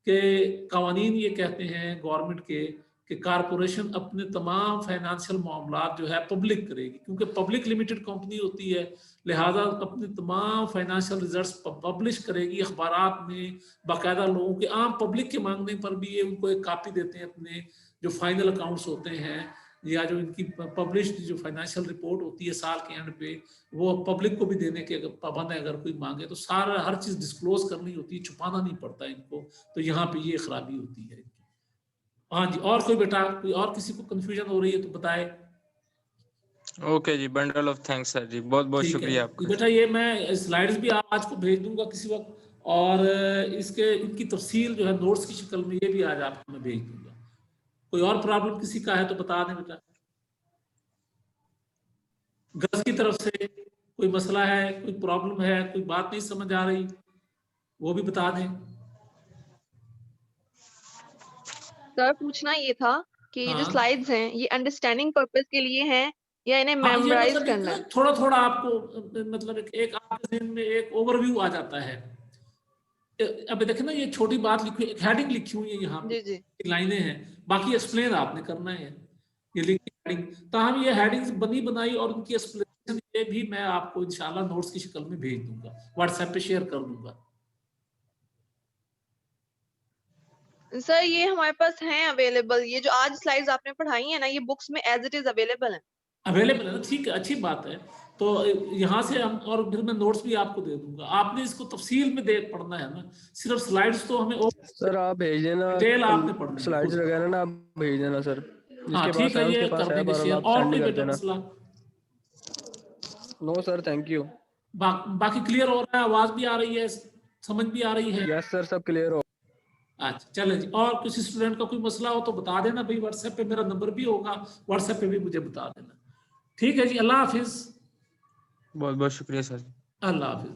कि कवानीन ये कहते हैं गवर्नमेंट के कि कारपोरेशन अपने तमाम फाइनेंशियल मामलात जो है पब्लिक करेगी, क्योंकि पब्लिक लिमिटेड कंपनी होती है, लिहाजा अपने तमाम फाइनेंशियल रिजल्ट्स पब्लिश करेगी अखबारात में, बाकायदा लोगों के आम पब्लिक के मांगने पर भी ये उनको एक कापी देते हैं अपने जो फाइनल अकाउंट्स होते हैं या जो इनकी पब्लिश्ड जो फाइनेंशियल रिपोर्ट होती है साल के एंड पे, वो पब्लिक को भी देने के पाबंद है। अगर कोई मांगे तो सारा हर चीज़ डिस्क्लोज करनी होती है, छुपाना नहीं पड़ता इनको, तो यहाँ पे ये खराबी होती है। हाँ जी, और कोई बेटा, कोई और किसी को कंफ्यूजन हो रही है तो बताए। ओके जी, बंडल ऑफ थैंक्स सर जी, बहुत बहुत शुक्रिया आपका। बेटा ये मैं स्लाइड्स भी आज को भेज दूंगा किसी वक्त, और इनकी तफसील जो है नोट्स की शक्ल में ये भी आज आपको मैं भेज दूंगा। कोई और प्रॉब्लम किसी का है तो बता दें बेटा। गर्ल्स की तरफ से कोई मसला है, कोई प्रॉब्लम है, कोई बात नहीं समझ आ रही, वो भी बता दें। सर पूछना ये था कि ये जो हाँ। स्लाइड्स हैं ये अंडरस्टैंडिंग पर्पस के लिए हैं या इन्हें हाँ, ये मेमोराइज मतलब करना है? थोड़ा थोड़ा आपको मतलब एक आपके ज़हन में एक ओवरव्यू आ जाता है। अब देखें ना, ये छोटी बात लिखी, एक हेडिंग लिखी हुई है यहाँ पे, जी जी लाइनें हैं, बाकी एक्सप्लेन आपने करना है। ये लिखी हेडिंग, ताहम ये हेडिंग्स बनी बनाई और उनकी एक्सप्लेनेशन ये भी मैं आपको इंशाल्लाह नोट्स की शक्ल में भेज दूंगा, व्हाट्सएप पे शेयर कर दूंगा। सर ये हमारे पास हैं अवेलेबल, ये जो आज स्लाइड्स आपने पढ़ाई है ना ये बुक्स में एज इट इज अवेलेबल है। अवेलेबल है ना, ठीक है, अच्छी बात है। तो यहाँ से हम, और फिर मैं नोट्स भी आपको दे दूंगा, आपने इसको तफसील में दे पढ़ना है ना, सिर्फ स्लाइड्स तो हमें सर आप भेज देना, डिटेल आपने पढ़नी है स्लाइड्स खुद। वगैरह ना आप भेज देना सर, हाँ जिसके ठीक पास है है, ये उसके पास कर है, देंगे पर शेयर। आप और सेंड कोई कर बेटा देना। मसला? No sir, thank you. बाकी क्लियर हो रहा है, आवाज भी आ रही है, समझ भी आ रही है? यस सर, सब क्लियर हो। अच्छा चलें जी। और किसी स्टूडेंट का कोई मसला हो तो बता देना भाई, व्हाट्सएप पे मेरा नंबर भी होगा, व्हाट्सएप पे भी मुझे बता देना। ठीक है जी, अल्लाह हाफिज। बहुत बहुत शुक्रिया सर। अल्लाह हाफिज।